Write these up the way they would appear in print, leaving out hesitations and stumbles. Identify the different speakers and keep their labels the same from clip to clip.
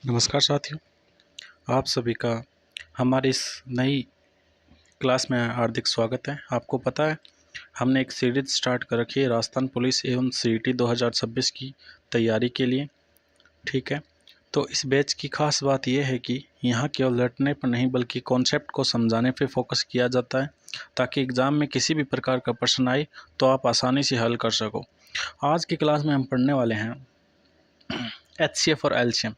Speaker 1: नमस्कार साथियों, आप सभी का हमारी इस नई क्लास में हार्दिक स्वागत है। आपको पता है हमने एक सीरीज स्टार्ट कर रखी है राजस्थान पुलिस एवं सीईटी 2026 की तैयारी के लिए। ठीक है, तो इस बैच की खास बात यह है कि यहाँ केवल रटने पर नहीं बल्कि कॉन्सेप्ट को समझाने पर फोकस किया जाता है ताकि एग्ज़ाम में किसी भी प्रकार का प्रश्न आए तो आप आसानी से हल कर सको। आज की क्लास में हम पढ़ने वाले हैं HCF और LCM।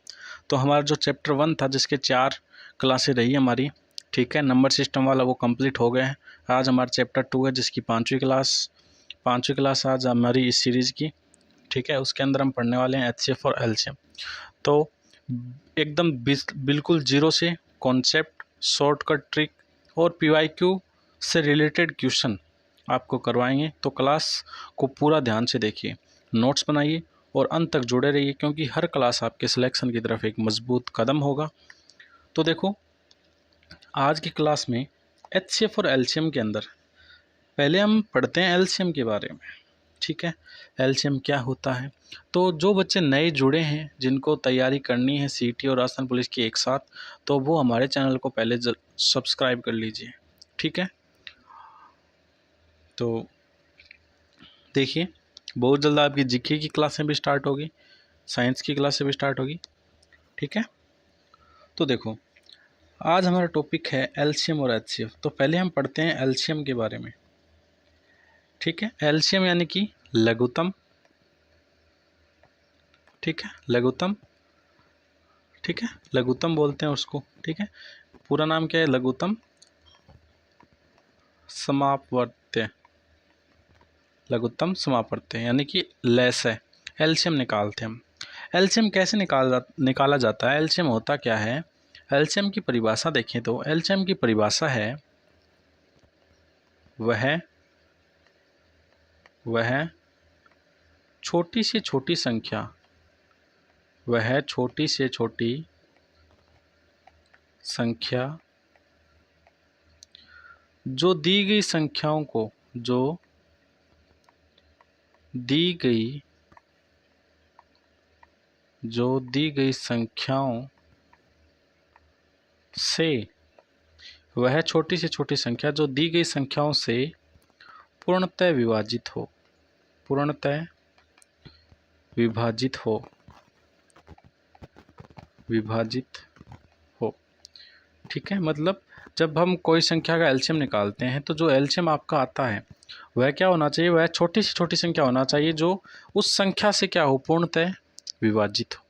Speaker 1: तो हमारा जो चैप्टर 1 था जिसके 4 क्लासें रही हमारी, ठीक है, नंबर सिस्टम वाला वो कंप्लीट हो गए हैं। आज हमारा चैप्टर 2 है जिसकी पाँचवीं क्लास आज हमारी इस सीरीज़ की। ठीक है, उसके अंदर हम पढ़ने वाले हैं HCF और LCM। तो एकदम बिल्कुल जीरो से कॉन्सेप्ट, शॉर्टकट ट्रिक और PYQ से रिलेटेड क्वेश्चन आपको करवाएंगे। तो क्लास को पूरा ध्यान से देखिए, नोट्स बनाइए और अंत तक जुड़े रहिए क्योंकि हर क्लास आपके सिलेक्शन की तरफ एक मजबूत कदम होगा। तो देखो, आज की क्लास में HCF और LCM के अंदर पहले हम पढ़ते हैं LCM के बारे में। ठीक है, LCM क्या होता है। तो जो बच्चे नए जुड़े हैं जिनको तैयारी करनी है सीईटी और राजस्थान पुलिस की एक साथ, तो वो हमारे चैनल को पहले सब्सक्राइब कर लीजिए। ठीक है, तो देखिए, बहुत जल्द आपकी जीके की क्लासें भी स्टार्ट होगी, साइंस की क्लासें भी स्टार्ट होगी। ठीक है, तो देखो, आज हमारा टॉपिक है LCM और HCF। तो पहले हम पढ़ते हैं LCM के बारे में। ठीक है, LCM यानी कि लघुत्तम। ठीक है, लघुत्तम। ठीक है, लघुत्तम बोलते हैं उसको। ठीक है, पूरा नाम क्या है? लघुत्तम समापवर्त्य। लघुत्तम समापवर्त्य यानी कि लेस है। LCM निकालते हैं हम। LCM कैसे निकाला जाता है? LCM होता क्या है? LCM की परिभाषा देखें तो LCM की परिभाषा है वह छोटी से छोटी संख्या, वह छोटी से छोटी संख्या जो दी गई संख्याओं को, जो दी गई संख्याओं से, वह छोटी से छोटी संख्या जो दी गई संख्याओं से पूर्णतः विभाजित हो, पूर्णतः विभाजित हो, विभाजित हो। ठीक है, मतलब जब हम कोई संख्या का LCM निकालते हैं तो जो LCM आपका आता है वह क्या होना चाहिए? वह छोटी से छोटी संख्या होना चाहिए जो उस संख्या से क्या हो? पूर्णतः विभाजित हो।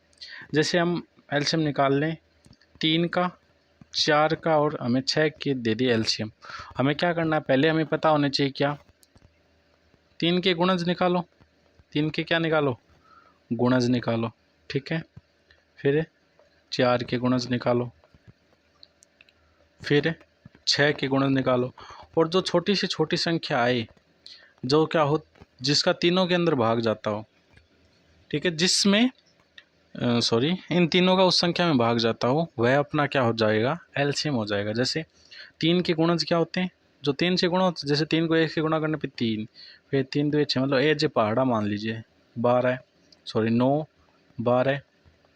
Speaker 1: जैसे हम LCM निकाल लें 3 का, 4 का और हमें 6 के दे दिए LCM। हमें क्या करना है? पहले हमें पता होना चाहिए क्या? 3 के गुणज निकालो। 3 के क्या निकालो? गुणज निकालो। ठीक है, फिर 4 के गुणज निकालो, फिर 6 के गुणज निकालो। और जो छोटी से छोटी संख्या आए जो क्या हो, जिसका तीनों के अंदर भाग जाता हो, ठीक है, जिसमें इन तीनों का उस संख्या में भाग जाता हो, वह अपना क्या हो जाएगा? LCM हो जाएगा। जैसे 3 के गुणज क्या होते हैं? जो 3 से गुणा होते हैं, जैसे 3 को 1 से गुणा करने पे 3, फिर 3 2 6, मतलब जो पहाड़ा मान लीजिए 9 12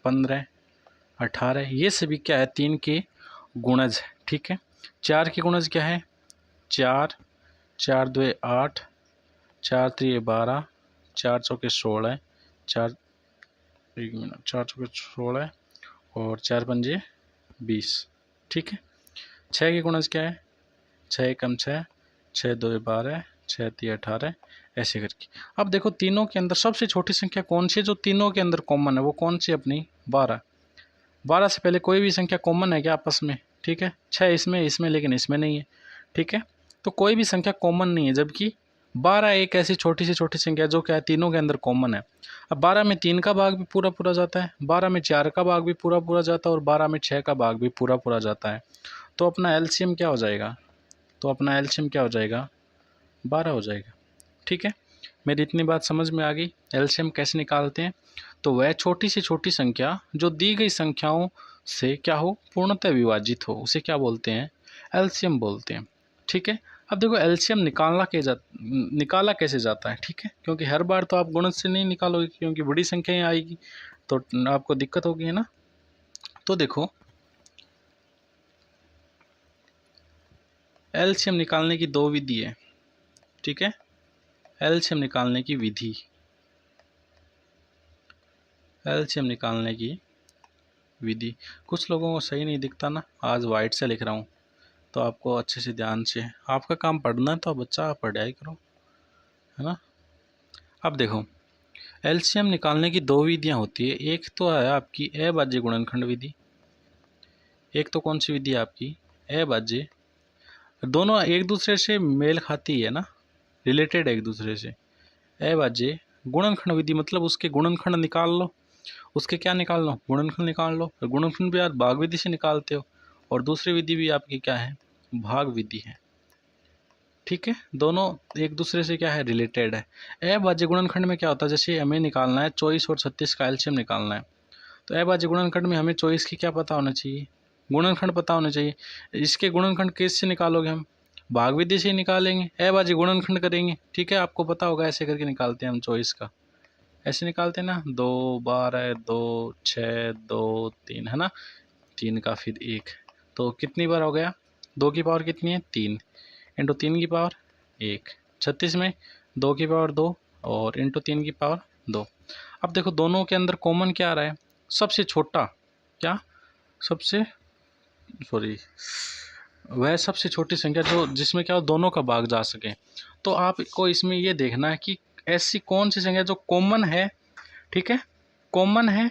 Speaker 1: 15 18, ये सभी क्या है? 3 के गुणज है। ठीक है, 4 के गुणज क्या है? 4 4 2 8, 4 3 12, 4 चौके 16, 4 4 चौके 16 और 4 पंजे 20। ठीक है, 6 के गुणज क्या है? 6 एकम 6, 6 2 12, 6 3 18, ऐसे करके। अब देखो, तीनों के अंदर सबसे छोटी संख्या कौन सी है जो तीनों के अंदर कॉमन है? वो कौन सी? अपनी 12। 12 से पहले कोई भी संख्या कॉमन है क्या आपस में? ठीक है, 6 इसमें लेकिन इसमें नहीं है। ठीक है, तो कोई भी संख्या कॉमन नहीं है, जबकि 12 एक ऐसी छोटी से छोटी संख्या जो क्या है? तीनों के अंदर कॉमन है। अब 12 में 3 का भाग भी पूरा पूरा जाता है, 12 में 4 का भाग भी पूरा पूरा जाता है और 12 में 6 का भाग भी पूरा पूरा जाता है। तो अपना LCM क्या हो जाएगा? 12 हो जाएगा। ठीक है, मेरी इतनी बात समझ में आ गई। LCM कैसे निकालते हैं? तो वह छोटी से छोटी संख्या जो दी गई संख्याओं से क्या हो? पूर्णतः विभाजित हो, उसे क्या बोलते हैं? LCM बोलते हैं। ठीक है, अब देखो, LCM निकाला कैसे जाता है? ठीक है, क्योंकि हर बार तो आप गुणज से नहीं निकालोगे क्योंकि बड़ी संख्याएं आएगी तो आपको दिक्कत होगी, है ना। तो देखो एलसीएम निकालने की दो विधि है, ठीक है। एलसीएम निकालने की विधि, एलसीएम निकालने की विधि। कुछ लोगों को सही नहीं दिखता ना, आज वाइट से लिख रहा हूँ, तो आपको अच्छे से ध्यान से, आपका काम पढ़ना है तो बच्चा आप पढ़ाई करो, है ना। अब देखो एलसीएम निकालने की दो विधियाँ होती है। एक तो है आपकी अभाज्य गुणनखंड विधि, एक तो कौन सी विधि है आपकी अभाज्य, दोनों एक दूसरे से मेल खाती है ना, रिलेटेड है एक दूसरे से। अभाज्य गुणनखंड विधि मतलब उसके गुणनखंड निकाल लो, उसके क्या निकाल लो, गुणनखंड निकाल लो। गुणनखंड भी आप भाग विधि से निकालते हो, और दूसरी विधि भी आपकी क्या है, भाग विधि है, ठीक है। दोनों एक दूसरे से क्या है, रिलेटेड है। अभाज्य गुणनखंड में क्या होता है, जैसे हमें निकालना है 24 और 36 का एलसीएम निकालना है, तो अभाज्य गुणनखंड में हमें 24 की क्या पता होना चाहिए, गुणनखंड पता होना चाहिए। इसके गुणनखंड किससे निकालोगे, हम भाग विधि से ही निकालेंगे, अभाज्य गुणनखंड करेंगे, ठीक है। आपको पता होगा ऐसे करके निकालते हैं हम 24 का, ऐसे निकालते हैं ना, 2 12 2 6 2 3, है ना, 3 का फिर 1, तो कितनी बार हो गया, 2 की पावर कितनी है 3, इंटू 3 की पावर 1, 36 में 2 की पावर 2 और इंटू 3 की पावर 2। अब देखो दोनों के अंदर कॉमन क्या आ रहा है, सबसे छोटा क्या, सबसे सॉरी वह सबसे छोटी संख्या जो जिसमें क्या हो दोनों का भाग जा सके। तो आपको इसमें ये देखना है कि ऐसी कौन सी संख्या जो कॉमन है, ठीक है, कॉमन है,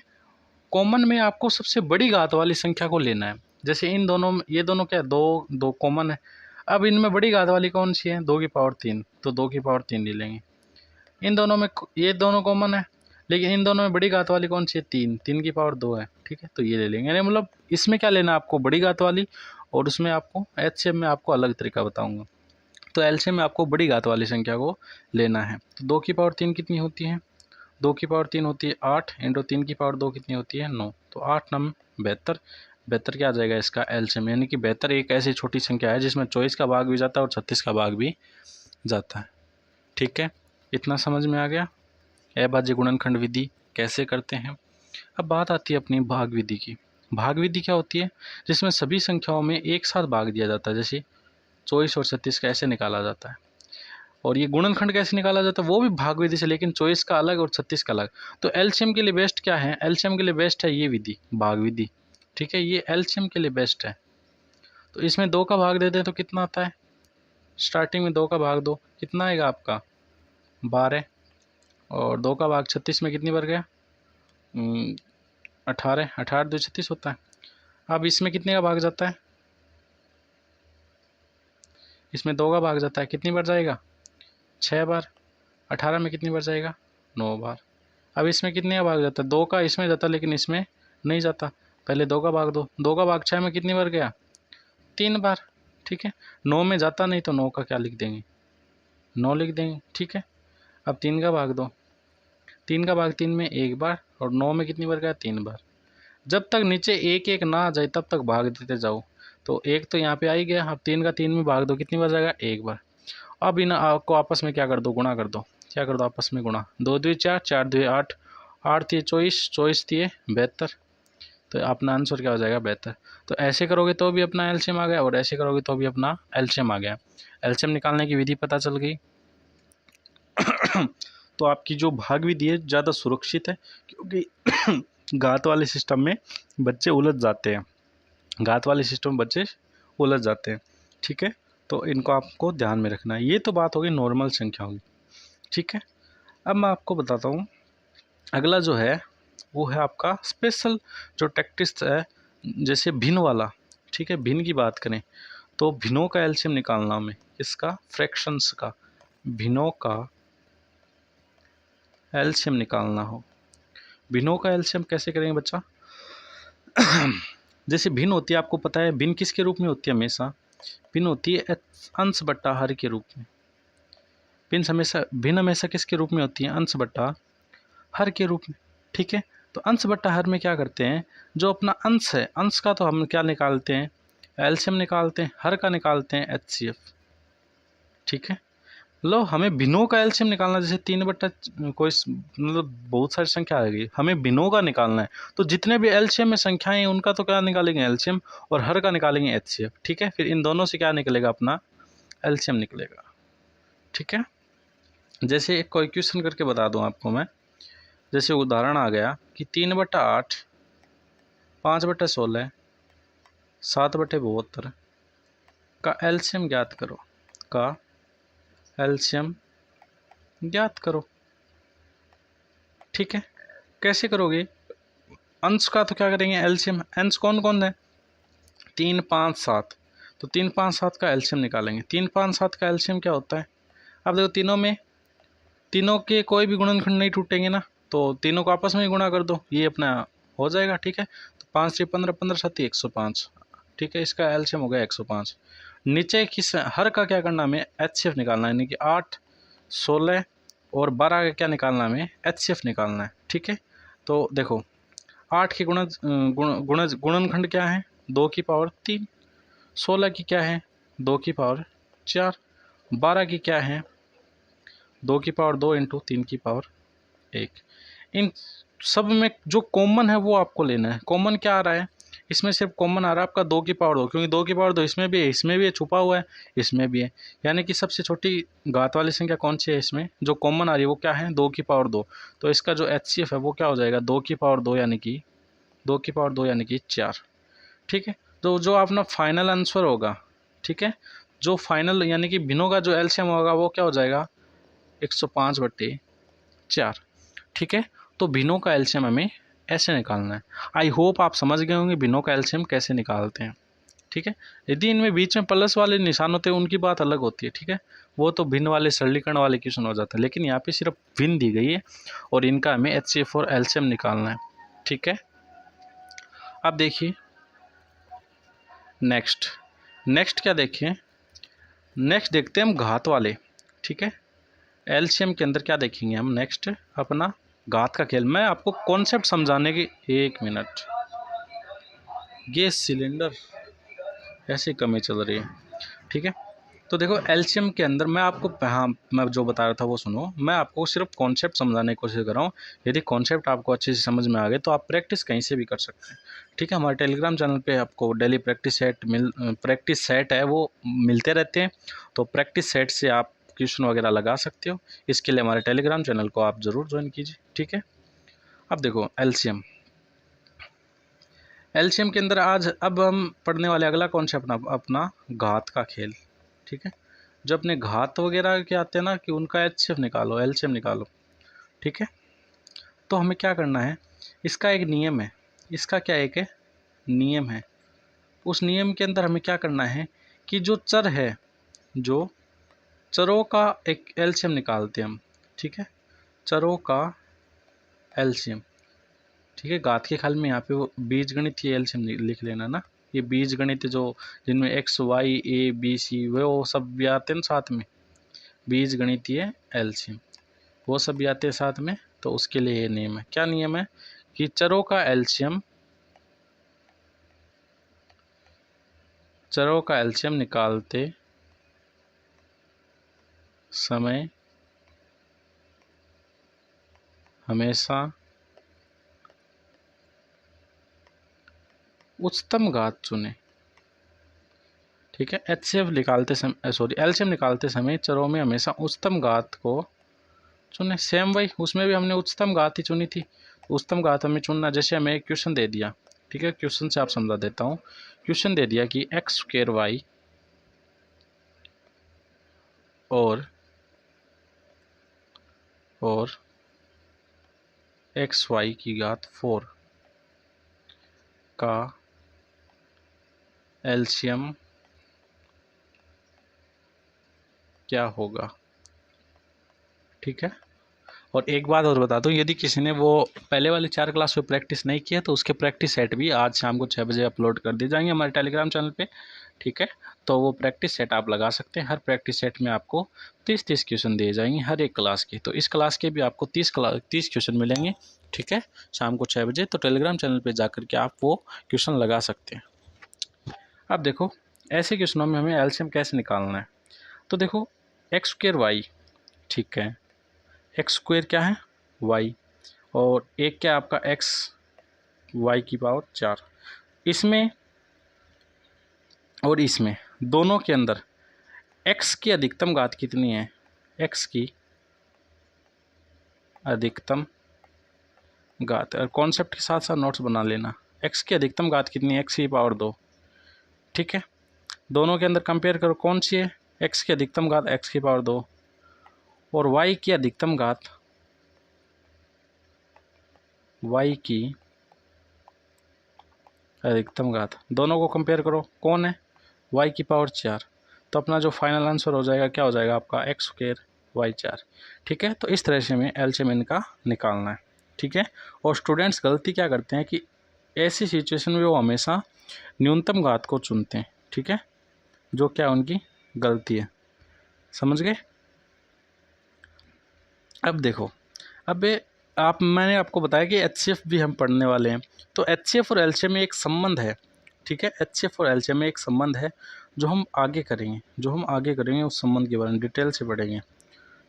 Speaker 1: कॉमन में आपको सबसे बड़ी घात वाली संख्या को लेना है। जैसे इन दोनों में, ये दोनों क्या है, दो दो कॉमन है, अब इनमें बड़ी घात वाली कौन सी है, 2 की पावर 3, तो 2 की पावर 3 ले लेंगे। इन दोनों में ये दोनों कॉमन है, लेकिन इन दोनों में बड़ी घात वाली कौन सी है, 3, 3 की पावर 2 है, ठीक है, तो ये ले लेंगे। यानी मतलब इसमें क्या लेना है आपको, बड़ी घात वाली, और उसमें आपको एचसीएफ में आपको अलग तरीका बताऊंगा। तो एलसीएम में आपको बड़ी घात वाली संख्या को लेना है। तो 2 की पावर 3 कितनी होती है, 2 की पावर 3 होती है 8, इंटू 3 की पावर 2 कितनी होती है 9, तो 8 9 72, 72 क्या आ जाएगा इसका एलसीएम, यानी कि 72 एक ऐसी छोटी संख्या है जिसमें 24 का भाग भी जाता है और 36 का भाग भी जाता है, ठीक है। इतना समझ में आ गया अभाज्य गुणनखंड विधि कैसे करते हैं। अब बात आती है अपनी भाग विधि की। भाग विधि क्या होती है, जिसमें सभी संख्याओं में एक साथ भाग दिया जाता है, जैसे 24 और 36 कैसे निकाला जाता है, और ये गुणनखंड कैसे निकाला जाता है वो भी भाग विधि से, लेकिन 24 का अलग और 36 का अलग। तो एलसीएम के लिए बेस्ट क्या है, एलसीएम के लिए बेस्ट है ये विधि, भाग विधि, ठीक है, ये एलसीएम के लिए बेस्ट है। तो इसमें 2 का भाग दे दें तो कितना आता है, स्टार्टिंग में 2 का भाग 2 कितना आएगा आपका 12, और 2 का भाग 36 में कितनी बार गया 18, 18 2 36 होता है। अब इसमें कितने का भाग जाता है, इसमें 2 का भाग जाता है, कितनी बार जाएगा 6 बार, 18 में कितनी बार जाएगा 9 बार। अब इसमें कितने का भाग जाता है, 2 का इसमें जाता है लेकिन इसमें नहीं जाता, पहले 2 का भाग दो, 2 का भाग 6 में कितनी बार गया 3 बार, ठीक है। 9 में जाता नहीं तो 9 का क्या लिख देंगे 9 लिख देंगे, ठीक है। अब 3 का भाग दो, 3 का भाग 3 में 1 बार, और 9 में कितनी बार गया 3 बार। जब तक नीचे 1 1 ना आ जाए तब तक भाग देते जाओ। तो 1 तो यहाँ पे आ ही गया, अब 3 का 3 में भाग दो, कितनी बार जाएगा 1 बार। अब इन आपको आपस में क्या कर दो, गुणा कर दो, क्या कर दो आपस में गुणा, 2 2 4, 4 2 8, 8 3 24, 24 3 72, तो अपना आंसर क्या हो जाएगा 72। तो ऐसे करोगे तो भी अपना एलसीएम आ गया, और ऐसे करोगे तो भी अपना एलसीएम आ गया। एलसीएम निकालने की विधि पता चल गई। तो आपकी जो भाग विधि है ज़्यादा सुरक्षित है, क्योंकि घात वाले सिस्टम में बच्चे उलझ जाते हैं, घात वाले सिस्टम में बच्चे उलझ जाते हैं, ठीक है। तो इनको आपको ध्यान में रखना है। ये तो बात होगी नॉर्मल संख्याओं की, ठीक है। अब मैं आपको बताता हूँ अगला जो है वो है आपका स्पेशल जो टैक्टिक्स है, जैसे भिन्न वाला, ठीक है। भिन्न की बात करें तो भिन्नों का एलसीएम निकालना में, इसका फ्रैक्शंस का, भिन्नों का एलसीएम निकालना हो, भिन्नों का एलसीएम कैसे करेंगे बच्चा। जैसे भिन्न होती है, आपको पता है भिन्न किसके रूप में होती है, हमेशा भिन्न होती है अंश बट्टा हर के रूप में। भिन्न हमेशा किसके रूप में होती है, अंश बट्टा हर के रूप में, ठीक है। तो अंश बट्टा हर में क्या करते हैं, जो अपना अंश है, अंश का तो हम क्या निकालते हैं एलसीएम निकालते हैं, हर का निकालते हैं एचसीएफ, ठीक है। लो हमें भिन्नों का एलसीएम निकालना, जैसे 3 बट्टा कोई मतलब बहुत सारी संख्या आ गई, हमें भिन्नों का निकालना है। तो जितने भी एलसीएम में संख्याएं हैं उनका तो क्या निकालेंगे, एलसीएम, और हर का निकालेंगे एचसीएफ। ठीक है, फिर इन दोनों से क्या निकलेगा, अपना एलसीएम निकलेगा। ठीक है, जैसे एक कोई क्वेश्चन करके बता दूं आपको मैं। जैसे उदाहरण आ गया कि 3/8, 5/16, 7/72 का एलसीएम ज्ञात करो, का एलसीएम ज्ञात करो। ठीक है, कैसे करोगे, अंश का तो क्या करेंगे, एलसीएम। अंश कौन कौन है, 3, 5, 7, तो 3, 5, 7 का एलसीएम निकालेंगे। 3, 5, 7 का एलसीएम क्या होता है, अब देखो तीनों के कोई भी गुणनखंड नहीं टूटेंगे ना, तो तीनों को आपस में ही गुणा कर दो, ये अपना हो जाएगा। ठीक है, तो 5 3 15, 15 7 105। ठीक है, इसका एलसीएम हो गया 105। नीचे किस हर का क्या करना, हमें एचसीएफ निकालना है, यानी कि 8, 16 और 12 का क्या निकालना है, हमें एचसीएफ निकालना है। ठीक है, तो देखो 8 की गुणनखंड क्या है, 2 की पावर 3, 16 की क्या है, 2 की पावर 4, 12 की क्या है, 2 की पावर 2 इंटू 3 की पावर 1। इन सब में जो कॉमन है वो आपको लेना है। कॉमन क्या आ रहा है, इसमें सिर्फ कॉमन आ रहा है आपका 2 की पावर 2, क्योंकि 2 की पावर 2 इसमें भी है, छुपा हुआ है, इसमें भी है। यानी कि सबसे छोटी घात वाली संख्या कौन सी है, इसमें जो कॉमन आ रही है वो क्या है, 2 की पावर 2। तो इसका जो एचसीएफ है वो क्या हो जाएगा, 2 की पावर 2 यानी कि 2 की पावर 2 यानी कि 4। ठीक है, तो जो अपना फाइनल आंसर होगा, ठीक है, जो फाइनल यानी कि भिन्नों का जो एलसीएम होगा वो क्या हो जाएगा, 105/4। ठीक है, तो भिन्नों का एलसीएम हमें ऐसे निकालना है। आई होप आप समझ गए होंगे भिन्नों का एलसीएम कैसे निकालते हैं। ठीक है, यदि इनमें बीच में प्लस वाले निशान होते हैं उनकी बात अलग होती है। ठीक है, वो तो भिन्न वाले सरलीकरण वाले क्वेश्चन हो जाते हैं, लेकिन यहाँ पे सिर्फ भिन्न दी गई है और इनका हमें एचसीएफ और एलसीएम निकालना है। ठीक है, अब देखिए नेक्स्ट क्या देखें, नेक्स्ट देखते हैं हम घात वाले। ठीक है, एलसीएम के अंदर क्या देखेंगे हम, नेक्स्ट अपना घात का खेल। मैं आपको कॉन्सेप्ट समझाने की, 1 मिनट, गैस सिलेंडर ऐसी कमी चल रही है। ठीक है, तो देखो एलसीएम के अंदर मैं आपको, हाँ मैं जो बता रहा था वो सुनो, मैं आपको सिर्फ कॉन्सेप्ट समझाने की कोशिश कर रहा हूँ। यदि कॉन्सेप्ट आपको अच्छे से समझ में आ गए तो आप प्रैक्टिस कहीं से भी कर सकते हैं। ठीक है, हमारे टेलीग्राम चैनल पे आपको डेली प्रैक्टिस सेट है वो मिलते रहते हैं, तो प्रैक्टिस सेट से आप क्वेश्चन वगैरह लगा सकते हो। इसके लिए हमारे टेलीग्राम चैनल को आप ज़रूर ज्वाइन कीजिए। ठीक है, अब देखो एलसीएम के अंदर आज अब हम पढ़ने वाले अगला कॉन्सेप्ट अपना घात का खेल। ठीक है, जो अपने घात वगैरह के आते हैं ना कि उनका एचसीएफ निकालो, एलसीएम निकालो। ठीक है, तो हमें क्या करना है, इसका एक नियम है, इसका क्या एक है नियम है। उस नियम के अंदर हमें क्या करना है कि जो चर है, जो चरों का एक एलसीएम निकालते हैं हम। ठीक है, चरों का एलसीएम। ठीक है, घात के ख्याल में यहाँ पे वो बीजगणितीय एलसीएम लिख लेना ना, ये बीजगणित जो जिनमें X Y A B C वो सब भी आते हैं साथ में, बीजगणितीय एलसीएम वो सब भी आते हैं साथ में। तो उसके लिए ये नियम है, क्या नियम है कि चरों का एलसीएम निकालते समय हमेशा उच्चतम घात चुने। ठीक है, एचसीएफ निकालते समय, सॉरी एलसीएम निकालते समय चरों में हमेशा उच्चतम घात को चुने। सेम वही, उसमें भी हमने उच्चतम घात ही चुनी थी, उच्चतम घात हमें चुनना। जैसे हमें एक क्वेश्चन दे दिया, ठीक है, क्वेश्चन से आप समझा देता हूँ। क्वेश्चन दे दिया कि x² y और xy की घात 4 का एलसीएम क्या होगा। ठीक है, और एक बात और बता दूं, यदि किसी ने वो पहले वाली 4 क्लास में प्रैक्टिस नहीं किया तो उसके प्रैक्टिस सेट भी आज शाम को 6 बजे अपलोड कर दिए जाएंगे हमारे टेलीग्राम चैनल पे। ठीक है, तो वो प्रैक्टिस सेट आप लगा सकते हैं। हर प्रैक्टिस सेट में आपको 30 क्वेश्चन दिए जाएंगे हर एक क्लास के, तो इस क्लास के भी आपको 30 क्वेश्चन मिलेंगे। ठीक है, शाम को 6 बजे, तो टेलीग्राम चैनल पर जा कर के आप वो क्वेश्चन लगा सकते हैं। अब देखो ऐसे क्वेश्चनों में हमें एलसीएम कैसे निकालना है। तो देखो एक्स स्क्वेयर वाई, ठीक है, एक्स स्क्वेयर क्या है वाई, और एक क्या आपका एक्स वाई की पावर 4। इसमें और इसमें दोनों के अंदर एक्स की अधिकतम घात कितनी है, एक्स की अधिकतम घात, और कॉन्सेप्ट के साथ साथ नोट्स बना लेना। एक्स की अधिकतम घात कितनी है, एक्स की पावर 2, ठीक है। दोनों के अंदर कंपेयर करो कौन सी है, एक्स की अधिकतम घात एक्स की पावर 2 और वाई की अधिकतम घात, वाई की अधिकतम घात, दोनों को कंपेयर करो कौन है, वाई की पावर 4। तो अपना जो फाइनल आंसर हो जाएगा क्या हो जाएगा आपका, एक्स स्क्वेयर वाई 4, ठीक है। तो इस तरह से हमें एलसीएम इनका निकालना है, ठीक है। और स्टूडेंट्स गलती क्या करते हैं कि ऐसी सिचुएशन में वो हमेशा न्यूनतम घात को चुनते हैं, ठीक है, जो क्या उनकी गलती है, समझ गए। अब देखो, अब मैंने आपको बताया कि एचसीएफ भी हम पढ़ने वाले हैं, तो एचसीएफ और एलसीएम में एक संबंध है, ठीक है। एचसीएफ और एलसीएम में एक संबंध है जो हम आगे करेंगे, उस संबंध के बारे में डिटेल से पढ़ेंगे,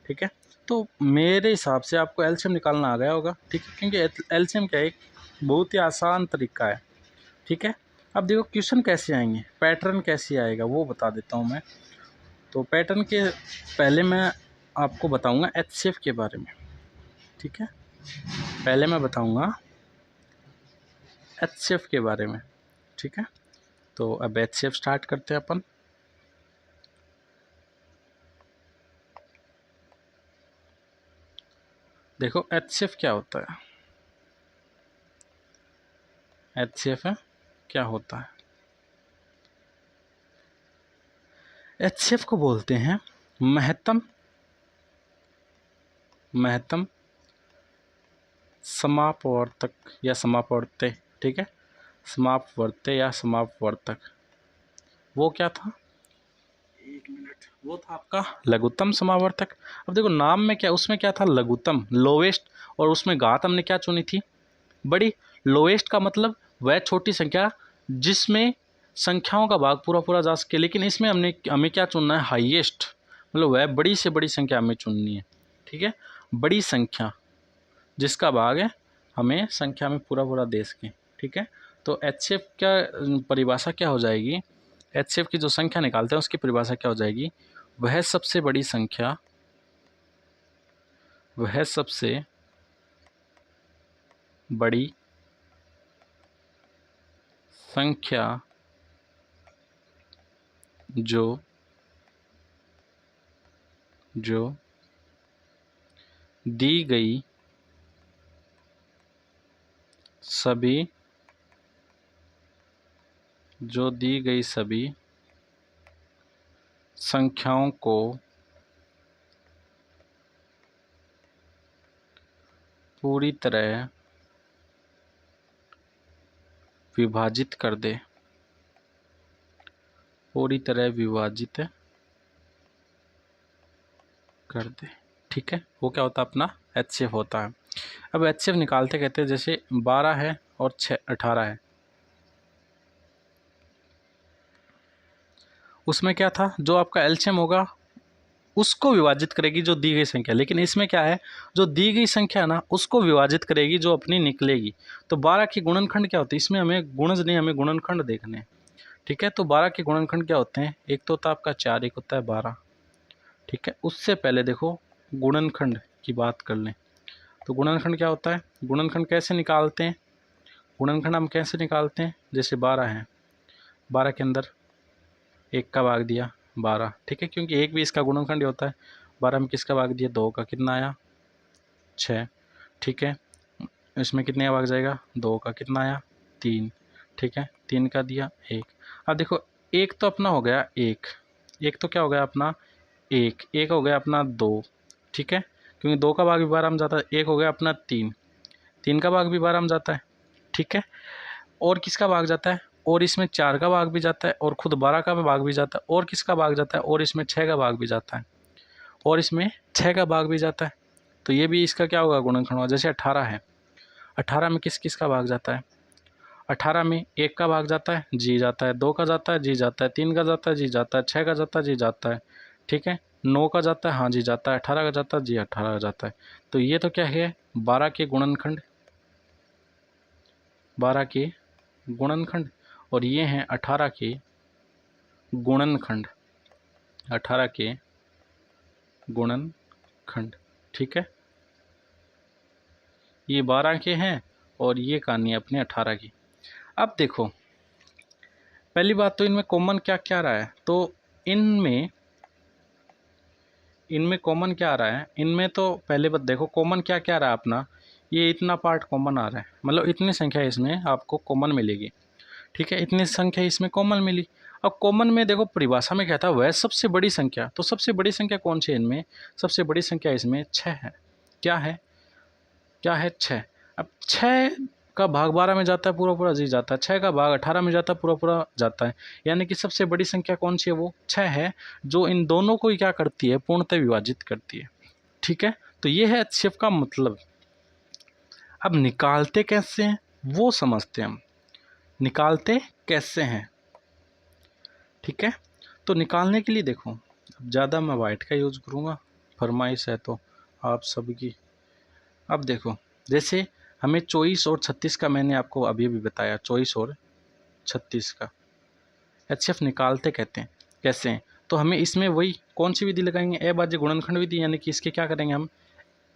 Speaker 1: ठीक है। तो मेरे हिसाब से आपको एलसीएम निकालना आ गया होगा, ठीक है, क्योंकि एलसीएम क्या है, एक बहुत ही आसान तरीका है, ठीक है। अब देखो क्वेश्चन कैसे आएंगे, पैटर्न कैसे आएगा वो बता देता हूँ मैं। तो पैटर्न के पहले मैं आपको बताऊँगा एचसीएफ के बारे में, ठीक है। पहले मैं बताऊंगा एचसीएफ के बारे में, ठीक है। तो अब एचसीएफ स्टार्ट करते हैं अपन। देखो एचसीएफ क्या होता है, एचसीएफ है क्या होता है, एचसीएफ को बोलते हैं महत्तम समापवर्तक या समापवर्त्य, ठीक है, समापवर्त्य या समापवर्तक। वो क्या था, एक मिनट, वो था आपका लघुत्तम समावर्तक। अब देखो नाम में क्या, उसमें क्या था लघुत्तम, लोवेस्ट, और उसमें घात हमने क्या चुनी थी, बड़ी। लोवेस्ट का मतलब वह छोटी संख्या जिसमें संख्याओं का भाग पूरा पूरा जा सके, लेकिन इसमें हमें क्या चुनना है, हाईएस्ट, मतलब वह बड़ी से बड़ी संख्या हमें चुननी है, ठीक है। बड़ी संख्या जिसका भाग है हमें संख्या में पूरा पूरा दे सकें, ठीक है। तो एचसीएफ क्या परिभाषा क्या हो जाएगी, एचसीएफ की जो संख्या निकालते हैं उसकी परिभाषा क्या हो जाएगी, वह सबसे बड़ी संख्या, वह सबसे बड़ी संख्या जो दी गई सभी संख्याओं को पूरी तरह विभाजित कर दे, पूरी तरह विभाजित कर दे, ठीक है। वो क्या होता है अपना एचसीएफ होता है। अब एचसीएफ निकालते कहते हैं, जैसे 12 है और 18 है, उसमें क्या था, जो आपका एलसीएम होगा उसको विभाजित करेगी जो दी गई संख्या, लेकिन इसमें क्या है, जो दी गई संख्या ना उसको विभाजित करेगी जो अपनी निकलेगी। तो 12 की गुणनखंड क्या होती है, इसमें हमें गुणज नहीं, हमें गुणनखंड देखने हैं, ठीक है। तो 12 के गुणनखंड क्या होते हैं, एक तो होता है आपका 4, एक होता है 12, ठीक है। उससे पहले देखो गुणनखंड की बात कर लें, तो गुणनखंड क्या होता है, गुणनखंड कैसे निकालते हैं, गुणनखंड हम कैसे निकालते हैं, जैसे 12 है, 12 के अंदर एक का भाग दिया 12, ठीक है, क्योंकि एक भी इसका गुणनखंड ही होता है। 12 में किसका भाग दिया, 2 का, कितना आया 6, ठीक है। इसमें कितने का भाग जाएगा, 2 का, कितना आया 3, ठीक है, 3 का दिया 1। अब देखो एक तो अपना हो गया एक तो क्या हो गया अपना एक हो गया अपना 2, ठीक है, क्योंकि 2 का भाग भी 12 में जाता है। एक हो गया अपना 3 का भाग भी 12 में जाता है, ठीक है। और किसका भाग जाता है, और इसमें 4 का भाग भी जाता है, और खुद 12 का भी भाग भी जाता है, और किसका भाग जाता है, और इसमें 6 का भाग भी जाता है, और इसमें 6 का भाग भी जाता है। तो ये भी इसका क्या होगा, गुणनखंड होगा। जैसे 18 है, 18 में किस का भाग जाता है, 18 में 1 का भाग जाता है, जी जाता है, 2 का जाता है, जी जाता है, 3 का जाता है, जी जाता है, 6 का जाता है, जी जाता है, ठीक है। 9 का जाता है, हाँ जी जाता है। 18 का जाता है जी, 18 का जाता है। तो ये तो क्या है, 12 के गुणनखंड, 12 के गुणनखंड, और ये हैं 18 के गुणनखंड, 18 के गुणनखंड। ठीक है, ये 12 के हैं और ये कहानी है अपने 18 की। अब देखो, पहली बात तो इनमें कॉमन क्या क्या रहा है, तो इनमें कॉमन क्या आ रहा है, इनमें तो पहले बात देखो कॉमन क्या क्या रहा है अपना, ये इतना पार्ट कॉमन आ रहा है, मतलब इतनी संख्या इसमें आपको कॉमन मिलेगी। ठीक है, इतनी संख्या इसमें कॉमन मिली। अब कॉमन में देखो परिभाषा में क्या था, वह सबसे बड़ी संख्या, तो सबसे बड़ी संख्या कौन सी है इनमें, सबसे बड़ी संख्या इसमें 6 है। क्या है, क्या है, 6। अब 6 का भाग 12 में जाता है पूरा पूरा जी जाता है, 6 का भाग 18 में जाता है पूरा पूरा जाता है, यानी कि सबसे बड़ी संख्या कौन सी है, वो 6 है, जो इन दोनों को ही क्या करती है, पूर्णतः विभाजित करती है। ठीक है, तो ये है HCF का मतलब। अब निकालते कैसे हैं वो समझते हैं हम, निकालते कैसे हैं। ठीक है, तो निकालने के लिए देखो, अब ज़्यादा मैं वाइट का यूज़ करूँगा, फरमाइश है तो आप सबकी। अब देखो, जैसे हमें 24 और 36 का मैंने आपको अभी भी बताया, 24 और 36 का HCF निकालते कहते हैं कैसे हैं, तो हमें इसमें वही कौन सी विधि लगाएंगे, अभाज्य गुणनखंड विधि, यानी कि इसके क्या करेंगे हम,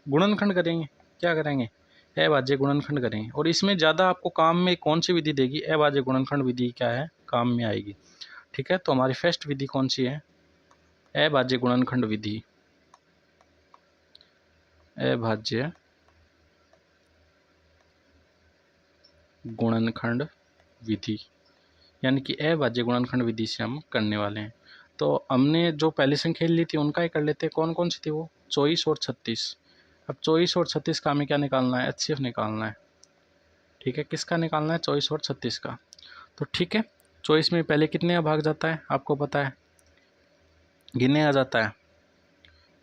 Speaker 1: गुणनखंड करेंगे। क्या करेंगे, अभाज्य गुणनखंड करेंगे। और इसमें ज़्यादा आपको काम में कौन सी विधि देगी, अभाज्य गुणनखंड विधि क्या है, काम में आएगी। ठीक है, तो हमारी फर्स्ट विधि कौन सी है, अभाज्य गुणनखंड विधि, अभाज्य गुणनखंड विधि, यानी कि अभाज्य गुणनखंड विधि से हम करने वाले हैं। तो हमने जो पहली संख्या ली थी उनका ही कर लेते हैं, कौन कौन सी थी वो, 24 और 36। अब 24 और 36 का हमें क्या निकालना है, HCF निकालना है। ठीक है, किसका निकालना है, 24 और 36 का। तो ठीक है, 24 में पहले कितने का भाग जाता है आपको पता है, गिनने आ जाता है,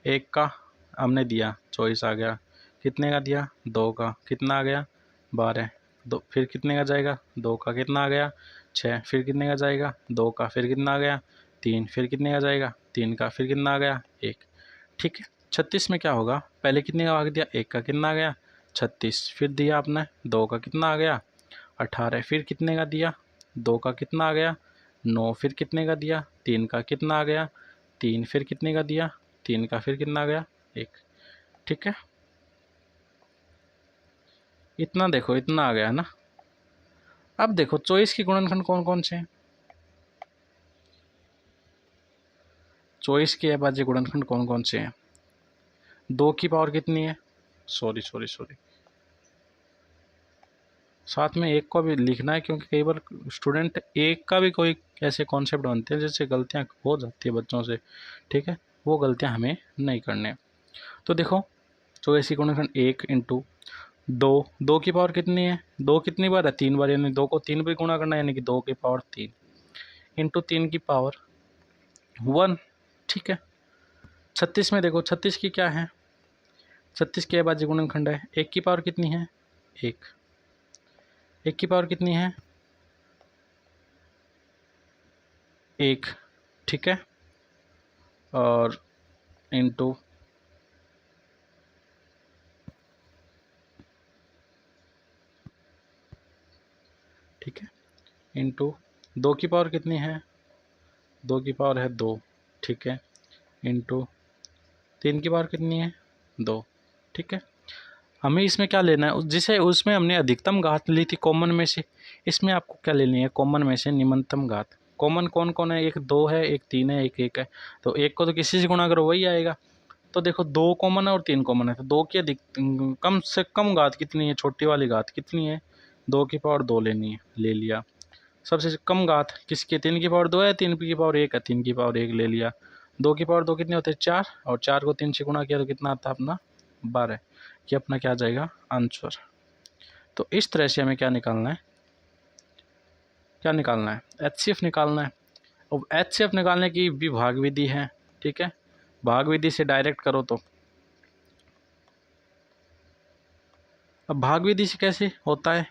Speaker 1: 1 का हमने दिया 24 आ गया, कितने का दिया, 2 का, कितना आ गया, 12, दो, फिर कितने का जाएगा, 2 का, कितना आ गया, 6, फिर कितने का जाएगा, 2 का, फिर कितना आ गया, 3, फिर कितने का जाएगा, 3 का, फिर कितना आ गया, 1। ठीक है, 36 में क्या होगा, पहले कितने का भाग दिया, 1 का, कितना आ गया, 36, फिर दिया आपने 2 का, कितना आ गया, 18, फिर कितने का दिया, 2 का, कितना आ गया, 9, फिर कितने का दिया, 3 का, कितना आ गया, 3, फिर कितने का दिया, 3 का, फिर कितना आ गया, 1। ठीक है, इतना देखो, इतना आ गया है ना। अब देखो 24 की गुणनखंड कौन कौन से हैं, 24 के अभाज्य गुणनखंड कौन कौन से हैं, 2 की पावर कितनी है, सॉरी सॉरी सॉरी, साथ में 1 को भी लिखना है, क्योंकि कई बार स्टूडेंट 1 का भी कोई ऐसे कॉन्सेप्ट बनते हैं जैसे गलतियां हो जाती है बच्चों से। ठीक है, वो गलतियां हमें नहीं करने। तो देखो 24 की गुणनखंड 1 इंटू 2, 2 की पावर कितनी है, 2 कितनी बार है, 3 बार, यानी 2 को 3 भी गुणा करना है, यानी कि 2 की पावर 3 इंटू 3 की पावर 1। ठीक है, 36 में देखो, 36 की क्या है, 36 के अभाज्य गुणनखंड है, 1 की पावर कितनी है, 1, 1 की पावर कितनी है, 1। ठीक है, और इंटू ठीक है, इंटू 2 की पावर कितनी है, 2 की पावर है 2। ठीक है, इंटू 3 की पावर कितनी है, 2। ठीक है, हमें इसमें क्या लेना है, जिसे उसमें हमने अधिकतम घात ली थी कॉमन में से, इसमें आपको क्या लेनी है, कॉमन में से निम्नतम घात। कॉमन कौन कौन है, एक 2 है, एक 3 है, एक 1 है, तो 1 को तो किसी से गुणा करो वही आएगा। तो देखो 2 कॉमन है और 3 कॉमन है, तो 2 की अधिक कम से कम घात कितनी है, छोटी वाली घात कितनी है, 2 की पावर 2 लेनी है, ले लिया। सबसे कम घात किसकी, 3 की पावर 2 है, 3 की पावर 1 है, 3 की पावर 1 ले लिया। 2 की पावर 2 कितने होते हैं, 4, और 4 को 3 से गुणा किया तो कितना आता है अपना, 12। ये अपना क्या आ जाएगा, आंसर। तो इस तरह से हमें क्या निकालना है, क्या निकालना है, HCF निकालना है। अब HCF निकालने की भी भाग विधि है। ठीक है, भाग विधि से डायरेक्ट करो तो, अब भाग विधि से कैसे होता है,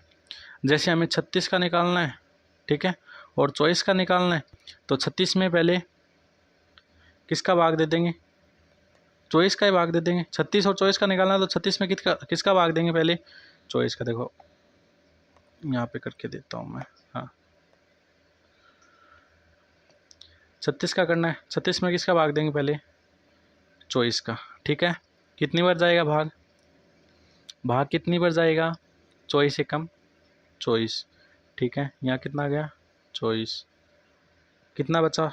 Speaker 1: जैसे हमें 36 का निकालना है, ठीक है, और 24 का निकालना है, तो 36 में पहले किसका भाग दे देंगे, 24 का ही भाग दे देंगे। 36 और 24 का निकालना है तो 36 में किसका भाग देंगे पहले? 24 का। देखो यहाँ पे करके देता हूँ मैं। हाँ 36 का करना है, 36 में किसका भाग देंगे पहले? 24 का। ठीक है, कितनी बार जाएगा भाग? भाग कितनी बार जाएगा? 24 से कम 24। ठीक है, यहाँ कितना गया? 24। कितना बचा?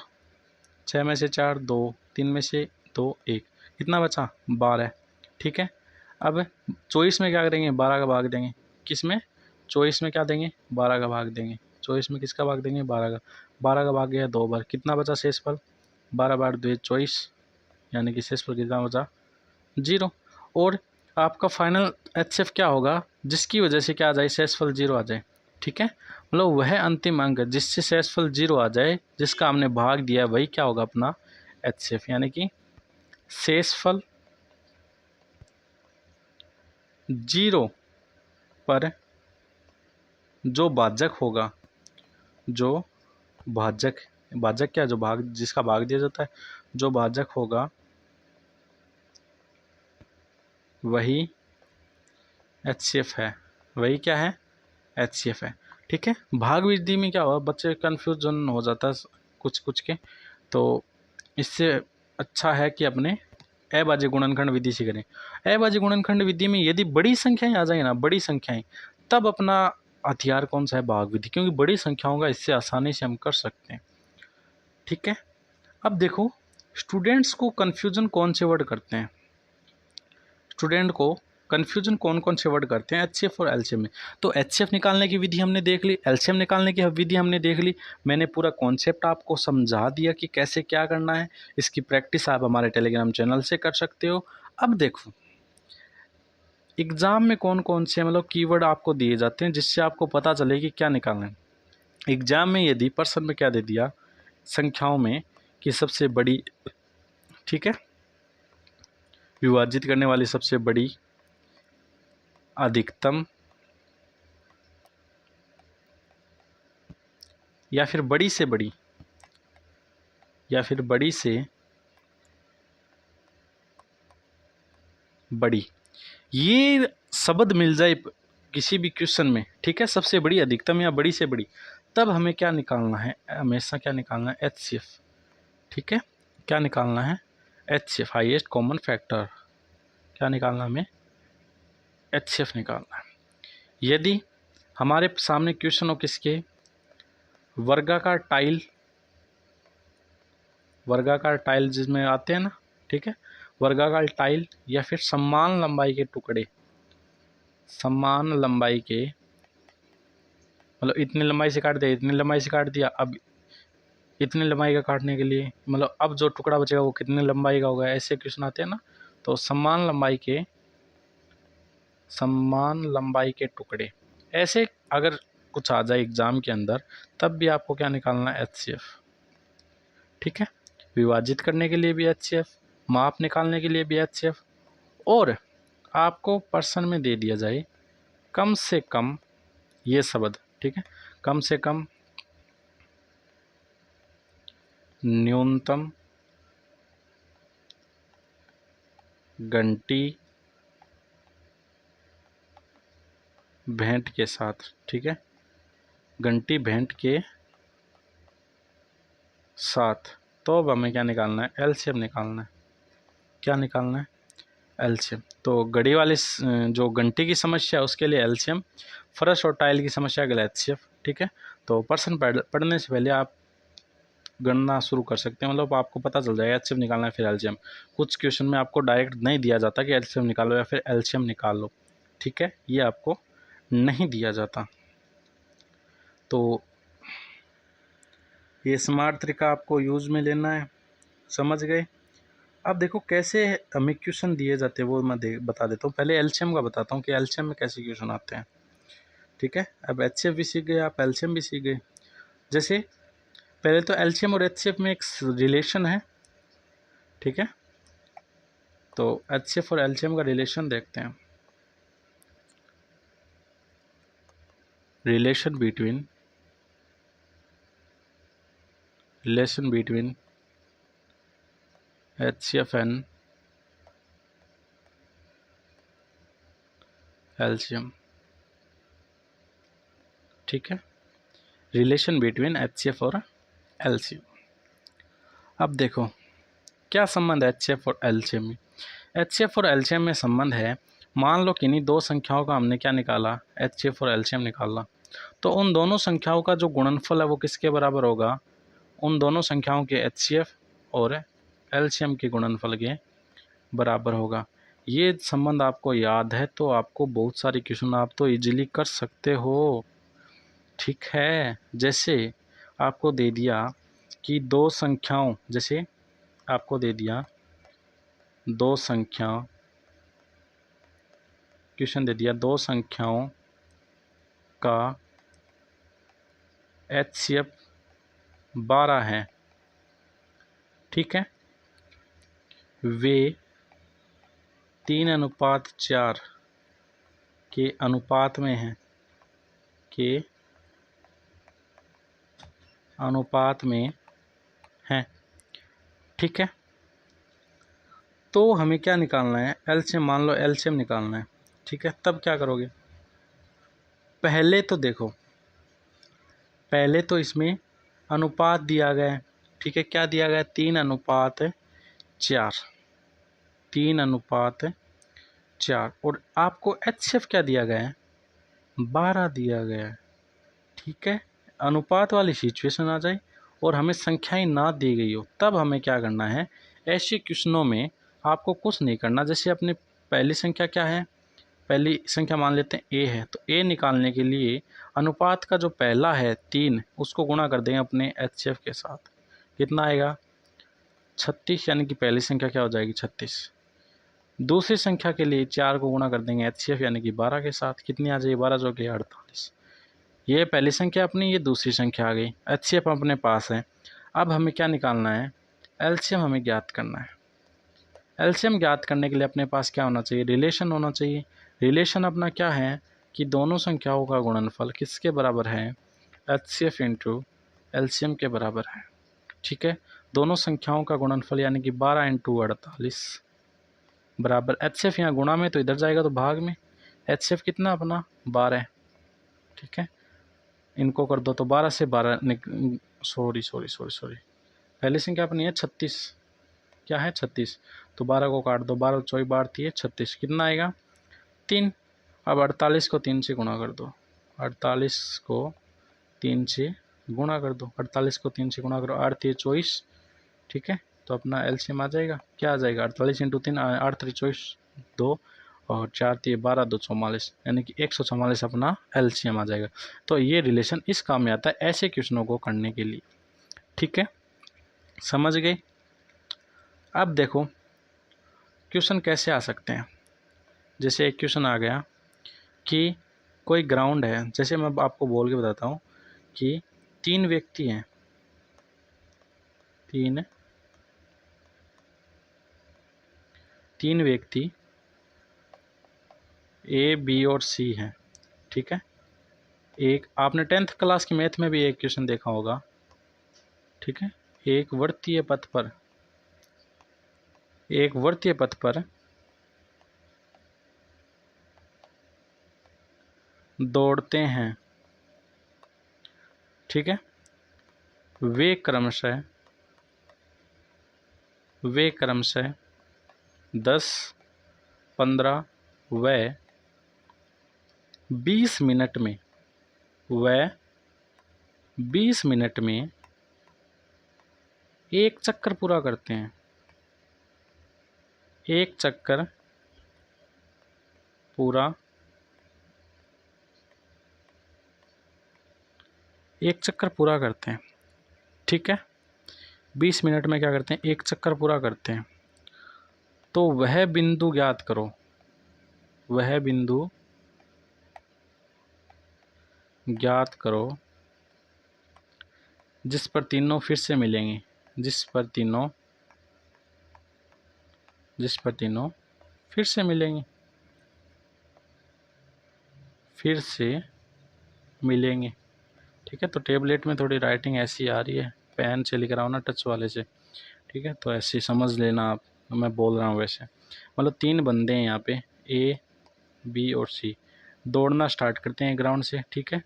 Speaker 1: 6 में से 4 2, 3 में से 2 1, कितना बचा? 12। ठीक है, अब 24 में क्या करेंगे? 12 का भाग देंगे। किस में? 24 में क्या देंगे? 12 का भाग देंगे। 24 में किसका भाग देंगे? 12 का। 12 का भाग गया 2 बार, कितना बचा शेषफल? 12 बार 2 24, यानी कि शेषफल कितना बचा? 0। और आपका फाइनल HCF क्या होगा? जिसकी वजह से क्या आ जाए? शेषफल 0 आ जाए। ठीक है, मतलब वह अंतिम अंक जिससे शेषफल 0 आ जाए, जिसका हमने भाग दिया, वही क्या होगा? अपना HCF, यानी कि शेषफल 0 पर जो भाजक होगा, जो भाजक, भाजक क्या? जो भाग, जिसका भाग दिया जाता है, जो भाजक होगा वही HCF है। वही क्या है? HCF है। ठीक है, भाग विधि में क्या हुआ? बच्चे कन्फ्यूजन हो जाता है कुछ कुछ के, तो इससे अच्छा है कि अपने अभाज्य गुणनखंड विधि से करें। अभाज्य गुणनखंड विधि में यदि बड़ी संख्याएं आ जाए ना, बड़ी संख्याएं, तब अपना हथियार कौन सा है? भाग विधि, क्योंकि बड़ी संख्याओं का इससे आसानी से हम कर सकते हैं। ठीक है, अब देखो स्टूडेंट्स को कन्फ्यूजन कौन से वर्ड करते हैं? स्टूडेंट को कन्फ्यूजन कौन कौन से वर्ड करते हैं HCF और LCM में? तो HCF निकालने की विधि हमने देख ली, LCM निकालने की विधि हमने देख ली। मैंने पूरा कॉन्सेप्ट आपको समझा दिया कि कैसे क्या करना है। इसकी प्रैक्टिस आप हमारे टेलीग्राम चैनल से कर सकते हो। अब देखो एग्ज़ाम में कौन कौन से मतलब कीवर्ड आपको दिए जाते हैं, जिससे आपको पता चले कि क्या निकालना है। एग्ज़ाम में यदि प्रश्न में क्या दे दिया, संख्याओं में कि सबसे बड़ी, ठीक है, विभाजित करने वाली सबसे बड़ी, अधिकतम, या फिर बड़ी से बड़ी, या फिर बड़ी से बड़ी, ये शब्द मिल जाए किसी भी क्वेश्चन में, ठीक है, सबसे बड़ी, अधिकतम या बड़ी से बड़ी, तब हमें क्या निकालना है? हमेशा क्या निकालना है? HCF। ठीक है, क्या निकालना है? HCF, highest common factor. क्या निकालना हमें? HCF निकालना है। यदि हमारे सामने क्वेश्चन हो किसके? वर्गाकार टाइल, वर्गाकार टाइल जिसमें आते हैं ना, ठीक है, वर्गाकार टाइल, या फिर समान लंबाई के टुकड़े, समान लंबाई के, मतलब इतनी लंबाई से काट दिया, इतनी लंबाई से काट दिया, अब इतनी लंबाई का काटने के लिए मतलब अब जो टुकड़ा बचेगा वो कितनी लंबाई का होगा? ऐसे क्वेश्चन आते हैं ना। तो समान लंबाई के टुकड़े, ऐसे अगर कुछ आ जाए एग्जाम के अंदर, तब भी आपको क्या निकालना है? HCF। ठीक है, विभाजित करने के लिए भी HCF, माप निकालने के लिए भी HCF, और आपको प्रश्न में दे दिया जाए कम से कम ये शब्द, ठीक है, कम से कम, न्यूनतम, घंटी भेंट के साथ, ठीक है, घंटी भेंट के साथ, तो अब हमें क्या निकालना है? LCM निकालना है। क्या निकालना है? LCM। तो घड़ी वाले जो घंटी की समस्या है उसके लिए LCM, फर्श और टाइल की समस्या के लिए HCF। ठीक है, तो प्रश्न पढ़ने से पहले आप गणना शुरू कर सकते हैं, मतलब आपको पता चल जाएगा HCF निकालना है फिर LCM। कुछ क्वेश्चन में आपको डायरेक्ट नहीं दिया जाता कि LCM निकालो या फिर LCM निकाल लो, ठीक है, ये आपको नहीं दिया जाता। तो ये स्मार्ट तरीका आपको यूज में लेना है, समझ गए? अब देखो कैसे हमें क्वेश्चन दिए जाते हैं वो मैं बता देता हूँ। पहले LCM का बताता हूँ कि LCM में कैसे क्वेश्चन आते हैं। ठीक है, अब HCF भी सीख गए आप, LCM भी सीख गए। जैसे पहले तो LCM और HCF में एक रिलेशन है, ठीक है, तो HCF और LCM का रिलेशन देखते हैं। Relation between HCF and LCM. ठीक है, रिलेशन बिटवीन एचसीएफ और एलसीएम। अब देखो क्या संबंध है एचसीएफ और एलसीएम में। एचसीएफ और एलसीएम में संबंध है, मान लो किन्हीं दो संख्याओं का हमने क्या निकाला, एचसीएफ और एलसीएम निकाला, तो उन दोनों संख्याओं का जो गुणनफल है वो किसके बराबर होगा, उन दोनों संख्याओं के एचसीएफ और एलसीएम के गुणनफल के बराबर होगा। ये संबंध आपको याद है तो आपको बहुत सारे क्वेश्चन आप तो इजीली कर सकते हो। ठीक है, जैसे आपको दे दिया कि दो संख्याओं, जैसे आपको दे दिया दो संख्याओं, क्वेश्चन दे दिया दो संख्याओं का एचसीएफ 12 है। ठीक है, वे 3:4 के अनुपात में हैं, के अनुपात में हैं। ठीक है, तो हमें क्या निकालना है, एलसीएम, मान लो एलसीएम निकालना है। ठीक है, तब क्या करोगे, पहले तो देखो, पहले तो इसमें अनुपात दिया गया है। ठीक है, क्या दिया गया है, 3:4, 3:4, और आपको एचसीएफ क्या दिया गया है, 12 दिया गया है। ठीक है, अनुपात वाली सिचुएशन आ जाए और हमें संख्याएं ना दी गई हो, तब हमें क्या करना है, ऐसे क्वेश्चनों में आपको कुछ नहीं करना। जैसे अपनी पहली संख्या क्या है, पहली संख्या मान लेते हैं ए है, तो ए निकालने के लिए अनुपात का जो पहला है 3, उसको गुणा कर देंगे अपने एचसीएफ के साथ। कितना आएगा, 36, यानी कि पहली संख्या क्या हो जाएगी, 36। दूसरी संख्या के लिए 4 को गुणा कर देंगे एचसीएफ यानी कि 12 के साथ। कितनी आ जाएगी, 12 जो कि 48। ये पहली संख्या अपनी, ये दूसरी संख्या आ गई, एचसीएफ अपने पास है। अब हमें क्या निकालना है, एलसीएम हमें ज्ञात करना है। एलसीएम ज्ञात करने के लिए अपने पास क्या होना चाहिए, रिलेशन होना चाहिए। रिलेशन अपना क्या है कि दोनों संख्याओं का गुणनफल किसके बराबर है, एचसीएफ इंटू एलसीएम के बराबर है। ठीक है, दोनों संख्याओं का गुणनफल यानी कि 12 इंटू 48 बराबर, एचसीएफ यहाँ गुणा में तो इधर जाएगा तो भाग में, एचसीएफ कितना अपना 12। ठीक है, इनको कर दो तो 12 से 12 सॉरी पहली संख्या अपनी है 36, क्या है 36, तो 12 को काट दो, 12 24 12 है 36, कितना आएगा 3। अब 48 को 3 से गुणा कर दो, 48 को 3 से गुणा कर दो, 48 को 3 से गुणा करो, 8 3 24। ठीक है, तो अपना एलसीएम आ जाएगा, क्या आ जाएगा, 48 इंटू 3, 8 3 24 2, और 4 3 12 2 44, यानी कि 144 अपना एलसीएम आ जाएगा। तो ये रिलेशन इस काम में आता है ऐसे क्वेश्चनों को करने के लिए। ठीक है, समझ गए। अब देखो क्वेश्चन कैसे आ सकते हैं, जैसे एक क्वेश्चन आ गया कि कोई ग्राउंड है, जैसे मैं आपको बोल के बताता हूँ कि 3 व्यक्ति हैं, 3 व्यक्ति ए बी और सी हैं। ठीक है, एक आपने 10th क्लास की मैथ में भी एक क्वेश्चन देखा होगा। ठीक है, एक वृत्तीय पथ पर दौड़ते हैं। ठीक है, वे क्रमशः 10 15 व 20 मिनट में एक चक्कर पूरा करते हैं। एक चक्कर पूरा करते हैं। ठीक है, 20 मिनट में क्या करते हैं, एक चक्कर पूरा करते हैं। तो वह बिंदु ज्ञात करो, वह बिंदु ज्ञात करो जिस पर तीनों फिर से मिलेंगे, जिस पर तीनों फिर से मिलेंगे, ठीक है, तो टेबलेट में थोड़ी राइटिंग ऐसी आ रही है, पेन से लिख रहा हूँ ना, टच वाले से। ठीक है, तो ऐसे समझ लेना आप, मैं बोल रहा हूँ वैसे। मतलब 3 बंदे हैं यहाँ पे, ए बी और सी, दौड़ना स्टार्ट करते हैं ग्राउंड से, ठीक है।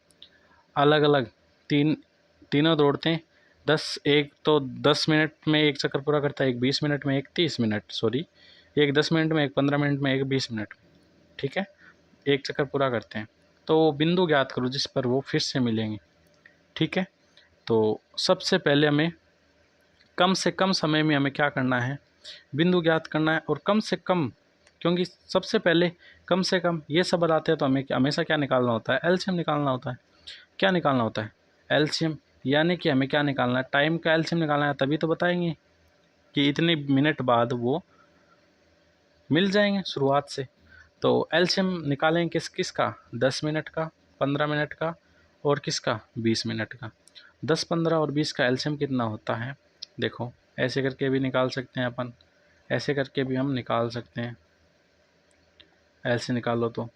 Speaker 1: अलग अलग तीनों दौड़ते हैं। 10 मिनट में एक चक्कर पूरा करता है, एक 20 मिनट में, एक 30 मिनट, सॉरी, एक 10 मिनट में, एक 15 मिनट में, एक 20 मिनट में, ठीक है। एक चक्कर पूरा करते हैं। तो बिंदु ज्ञात करो जिस पर वो फिर से मिलेंगे, ठीक है। तो सबसे पहले हमें कम से कम समय में हमें क्या करना है, बिंदु ज्ञात करना है। और कम से कम, क्योंकि सबसे पहले कम से कम ये सब बताते हैं तो हमें हमेशा क्या निकालना होता है, एलसीएम निकालना होता है। क्या निकालना होता है, एलसीएम, यानी कि हमें क्या निकालना है, टाइम का एलसीएम निकालना है, तभी तो बताएंगे कि इतने मिनट बाद वो मिल जाएंगे शुरुआत से। तो एलसीएम निकालेंगे किस किस का, 10 मिनट का, 15 मिनट का, और किसका, 20 मिनट का। 10, 15 और 20 का एलसीएम कितना होता है, देखो ऐसे करके भी निकाल सकते हैं अपन, ऐसे करके भी हम निकाल सकते हैं। ऐसे निकालो तो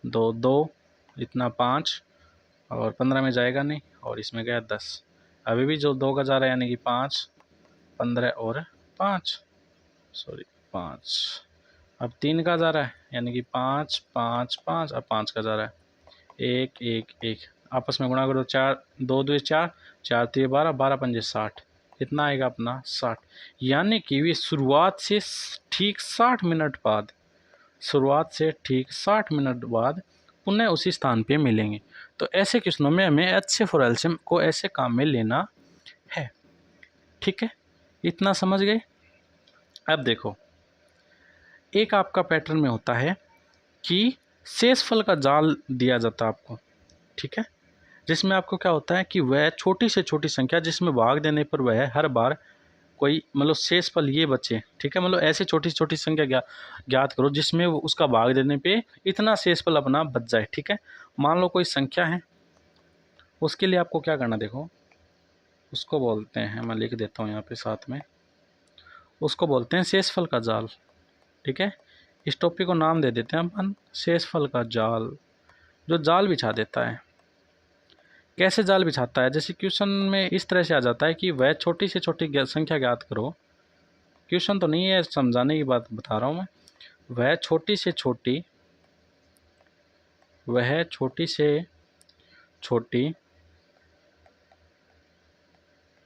Speaker 1: दो दो इतना 5, और 15 में जाएगा नहीं, और इसमें गया 10। अभी भी जो 2 का जा रहा है, यानी कि 5, 15 और 5, सॉरी 5। अब 3 का जा रहा है, यानी कि 5, 5, 5, अब 5 का जा रहा है, 1, 1, 1, आपस में गुणा करो, 4, 2 2 4, 4 3 12, 12 पंजे 60, कितना आएगा अपना 60। यानी कि वे शुरुआत से ठीक 60 मिनट बाद, शुरुआत से ठीक 60 मिनट बाद पुनः उसी स्थान पे मिलेंगे। तो ऐसे क्वेश्चनों में हमें HCF और एलसीएम को ऐसे काम में लेना है, ठीक है। इतना समझ गए। अब देखो, एक आपका पैटर्न में होता है कि शेषफल का जाल दिया जाता है आपको, ठीक है, जिसमें आपको क्या होता है कि वह छोटी से छोटी संख्या जिसमें भाग देने पर वह हर बार कोई, मतलब शेषफल ये बचे, ठीक है, मतलब ऐसे छोटी छोटी संख्या ज्ञात करो जिसमें उसका भाग देने पे इतना शेषफल अपना बच जाए, ठीक है। मान लो कोई संख्या है, उसके लिए आपको क्या करना, देखो उसको बोलते हैं, मैं लिख देता हूँ यहाँ पे साथ में, उसको बोलते हैं शेषफल का जाल, ठीक है। इस टॉपिक को नाम दे देते हैं अपन शेषफल का जाल। जो जाल बिछा देता है, कैसे जाल बिछाता है, जैसे क्वेश्चन में इस तरह से आ जाता है कि वह छोटी से छोटी संख्या ज्ञात करो। क्वेश्चन तो नहीं है, समझाने की बात बता रहा हूँ मैं। वह छोटी से छोटी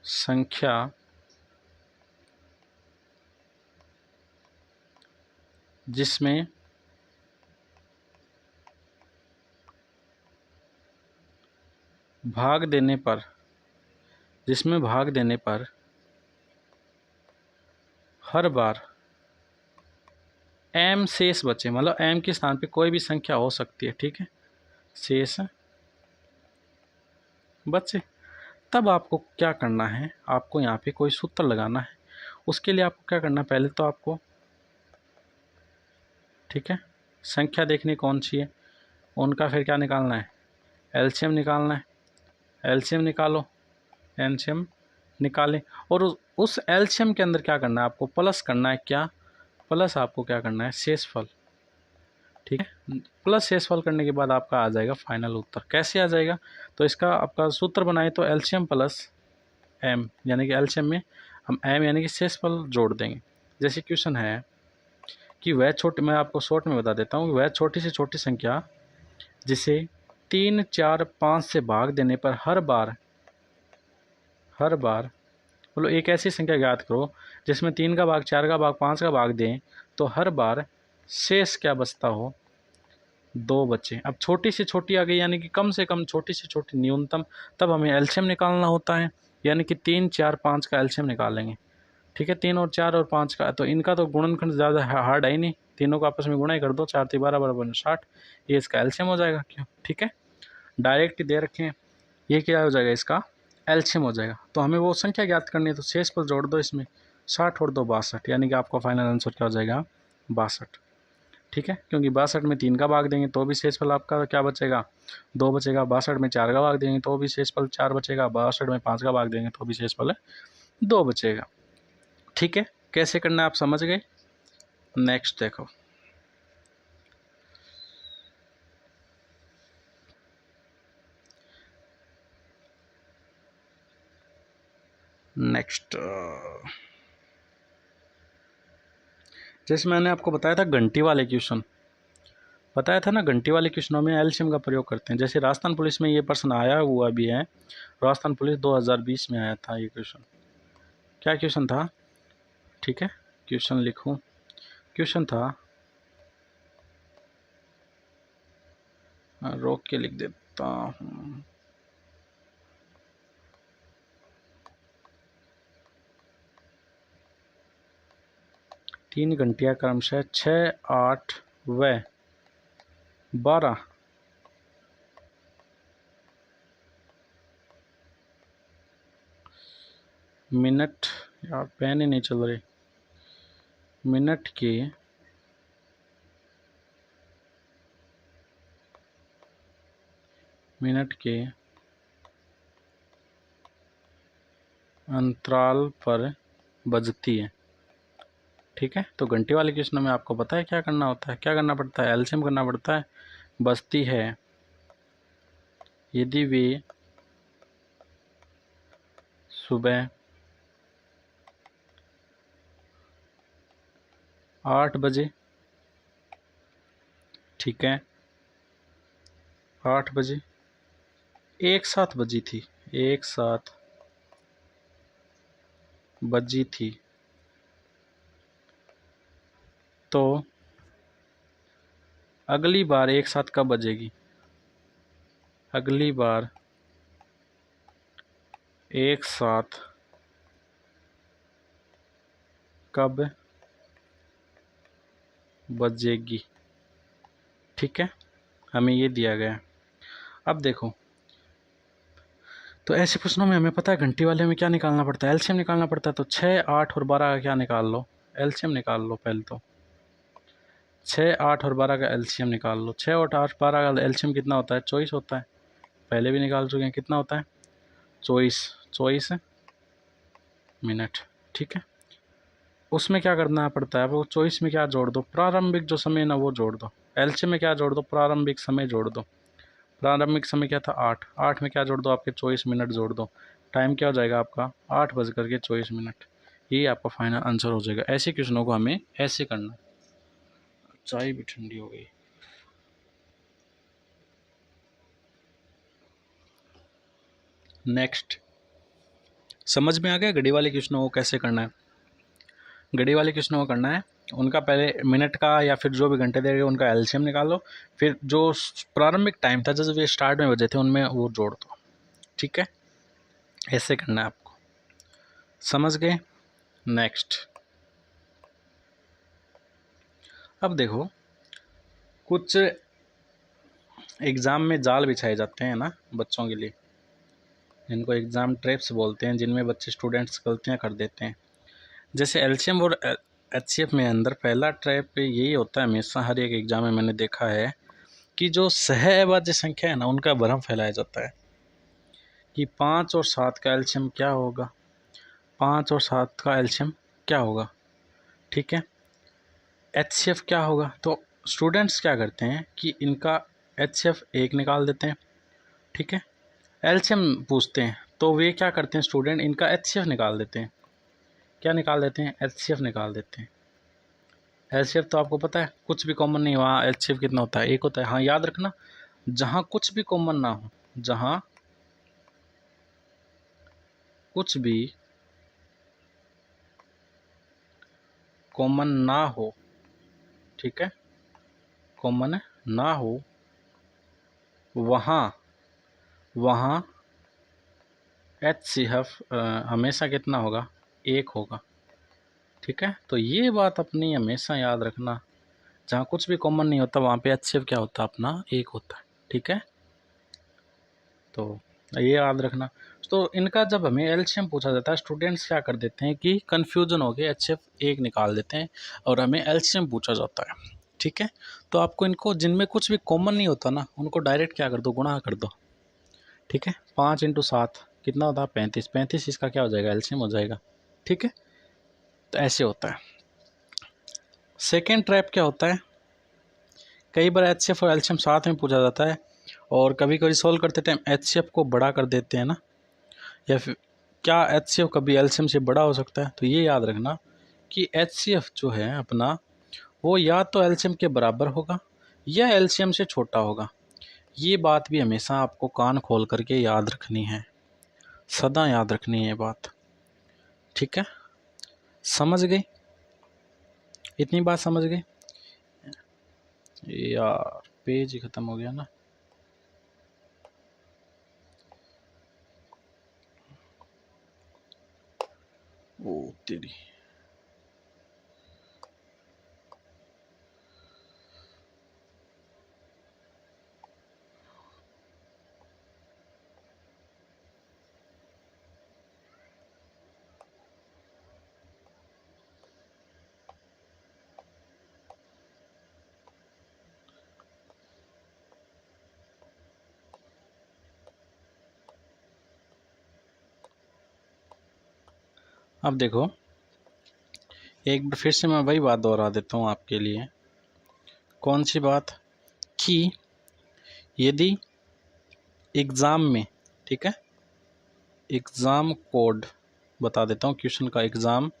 Speaker 1: संख्या जिसमें भाग देने पर हर बार m शेष बचे, मतलब m के स्थान पे कोई भी संख्या हो सकती है, ठीक है, शेष बचे, तब आपको क्या करना है, आपको यहाँ पे कोई सूत्र लगाना है। उसके लिए आपको क्या करना है, पहले तो आपको, ठीक है, संख्या देखनी कौन सी है, उनका फिर क्या निकालना है, एलसीएम निकालना है। एलसीएम निकालो, एलसीएम निकालें, और उस एलसीएम के अंदर क्या करना है, आपको प्लस करना है, क्या प्लस, आपको क्या करना है, शेषफल, ठीक है। प्लस शेषफल करने के बाद आपका आ जाएगा फाइनल उत्तर। कैसे आ जाएगा, तो इसका आपका सूत्र बनाए तो एलसीएम प्लस एम, यानी कि एलसीएम में हम एम यानी कि शेषफल जोड़ देंगे। जैसे क्वेश्चन है कि वह छोटी, मैं आपको शॉर्ट में बता देता हूँ, वह छोटी से छोटी संख्या जिसे 3, 4, 5 से भाग देने पर हर बार मतलब एक ऐसी संख्या ज्ञात करो जिसमें 3 का भाग, 4 का भाग, 5 का भाग दें तो हर बार शेष क्या बचता हो, 2 बचे। अब छोटी से छोटी आ गई, यानी कि कम से कम, छोटी से छोटी न्यूनतम, तब हमें एलसीएम निकालना होता है, यानी कि 3, 4, 5 का एलसीएम निकालेंगे, ठीक है। 3 और 4 और 5 का, तो इनका तो गुणनखंड ज़्यादा हार्ड है ही नहीं, तीनों को आपस में गुणा ही कर दो, 4 3 12 बराबर 60, ये इसका एलसीएम हो जाएगा, क्यों, ठीक है, डायरेक्ट दे रखे हैं, ये क्या हो जाएगा, इसका एलसीएम हो जाएगा। तो हमें वो संख्या ज्ञात करनी है, तो शेष पर जोड़ दो इसमें 60 और 2 62, यानी कि आपका फाइनल आंसर क्या हो जाएगा, 62, ठीक है। क्योंकि 62 में 3 का भाग देंगे तो भी शेषफल आपका क्या बचेगा, 2 बचेगा। 62 में 4 का भाग देंगे तो भी शेषफल 4 बचेगा। 62 में 5 का भाग देंगे तो भी शेषफल 2 बचेगा, ठीक है। कैसे करना है आप समझ गए। नेक्स्ट देखो, नेक्स्ट जैसे मैंने आपको बताया था घंटी वाले क्वेश्चन, बताया था ना, घंटी वाले क्वेश्चनों में एलसीएम का प्रयोग करते हैं। जैसे राजस्थान पुलिस में ये प्रश्न आया हुआ भी है, राजस्थान पुलिस 2020 में आया था ये क्वेश्चन। क्या क्वेश्चन था? ठीक है, क्वेश्चन लिखूं। क्वेश्चन था, रोक के लिख देता हूँ। तीन घंटिया क्रमशः 6, 8 व 12 मिनट, यार पेन ही नहीं चल रही, मिनट के अंतराल पर बजती है। ठीक है, तो घंटी वाले क्वेश्चन में आपको पता है क्या करना होता है, क्या करना पड़ता है? एलसीएम करना पड़ता है। बजती है यदि वे सुबह 8 बजे, ठीक है, 8 बजे एक साथ बजी थी, एक साथ बजी थी, तो अगली बार एक साथ कब बजेगी? अगली बार एक साथ कब बजेगी? ठीक है, हमें ये दिया गया। अब देखो, तो ऐसे प्रश्नों में हमें पता है घंटी वाले में क्या निकालना पड़ता है, एलसीएम निकालना पड़ता है। तो 6, 8 और 12 का क्या निकाल लो? एलसीएम निकाल लो पहले तो। 6, 8 और 12 का एलसीएम निकाल लो। 6 और 8, 12 का एलसीएम कितना होता है? 24 होता है। पहले भी निकाल चुके हैं, कितना होता है? 24 मिनट। ठीक है, उसमें क्या करना पड़ता है? वो 24 में क्या जोड़ दो? प्रारंभिक जो समय ना वो जोड़ दो। एलसीएम में क्या जोड़ दो? प्रारंभिक समय जोड़ दो। प्रारंभिक समय क्या था? 8। 8 में क्या जोड़ दो? आपके 24 मिनट जोड़ दो। टाइम क्या हो जाएगा आपका? 8:24। ये आपका फाइनल आंसर हो जाएगा। ऐसे क्वेश्चनों को हमें ऐसे करना। चाय भी ठंडी हो गई। नेक्स्ट, समझ में आ गया घड़ी वाले क्वेश्चनों को कैसे करना है? घड़ी वाले क्वेश्चनों को करना है, उनका पहले मिनट का या फिर जो भी घंटे दे रहे उनका एलसीएम निकालो, फिर जो प्रारंभिक टाइम था जब वे स्टार्ट में बजे थे उनमें वो जोड़ दो। ठीक है, ऐसे करना है आपको। समझ गए? नेक्स्ट, अब देखो, कुछ एग्ज़ाम में जाल बिछाए जाते हैं ना बच्चों के लिए, जिनको एग्ज़ाम ट्रैप्स बोलते हैं, जिनमें बच्चे स्टूडेंट्स गलतियां कर देते हैं। जैसे एलसीएम और एचसीएफ में अंदर पहला ट्रैप यही होता है हमेशा, हर एक एग्ज़ाम में मैंने देखा है कि जो सहअभाज्य संख्या है ना उनका भ्रम फैलाया जाता है कि 5 और 7 का एलसीएम क्या होगा, 5 और 7 का एलसीएम क्या होगा। ठीक है, एचसीएफ क्या होगा? तो स्टूडेंट्स क्या करते हैं कि इनका एचसीएफ 1 निकाल देते हैं। ठीक है, एलसीएम पूछते हैं तो वे क्या करते हैं स्टूडेंट, इनका एचसीएफ निकाल देते हैं। क्या निकाल देते हैं? एचसीएफ निकाल देते हैं। एचसीएफ तो आपको पता है कुछ भी कॉमन नहीं, वहाँ एचसीएफ कितना होता है? 1 होता है। हाँ, याद रखना, जहाँ कुछ भी कॉमन ना हो, जहाँ कुछ भी कॉमन ना हो, ठीक है, कॉमन ना हो, वहाँ एचसीएफ हमेशा कितना होगा? 1 होगा। ठीक है, तो ये बात अपनी हमेशा याद रखना, जहाँ कुछ भी कॉमन नहीं होता वहाँ पे एचसीएफ क्या होता है? अपना 1 होता है। ठीक है, तो ये याद रखना। तो इनका जब हमें एलसीएम पूछा जाता है, स्टूडेंट्स क्या कर देते हैं कि कन्फ्यूजन हो के एचसीएफ 1 निकाल देते हैं और हमें एलसीएम पूछा जाता है। ठीक है, तो आपको इनको जिनमें कुछ भी कॉमन नहीं होता ना उनको डायरेक्ट क्या कर दो? गुणा कर दो। ठीक है, 5 × 7 कितना होता है? 35। 35 इसका क्या हो जाएगा? एलसीएम हो जाएगा। ठीक है, तो ऐसे होता है। सेकेंड ट्रैप क्या होता है? कई बार एचसीएफ और एलसीएम साथ में पूछा जाता है और कभी कभी सॉल्व करते टाइम एचसीएफ को बड़ा कर देते हैं ना, या फिर क्या एचसीएफ कभी एलसीएम से बड़ा हो सकता है? तो ये याद रखना कि एचसीएफ जो है अपना वो या तो एलसीएम के बराबर होगा यह एलसीएम से छोटा होगा। ये बात भी हमेशा आपको कान खोल करके याद रखनी है, सदा याद रखनी है बात, ठीक है। समझ गए? इतनी बात समझ गए? यार पेज ही ख़त्म हो गया ना। ओ तेरी, अब देखो एक बार फिर से मैं वही बात दोहरा देता हूँ आपके लिए। कौन सी बात? कि यदि एग्ज़ाम में, ठीक है, एग्ज़ाम कोड बता देता हूँ, क्वेश्चन का एग्ज़ाम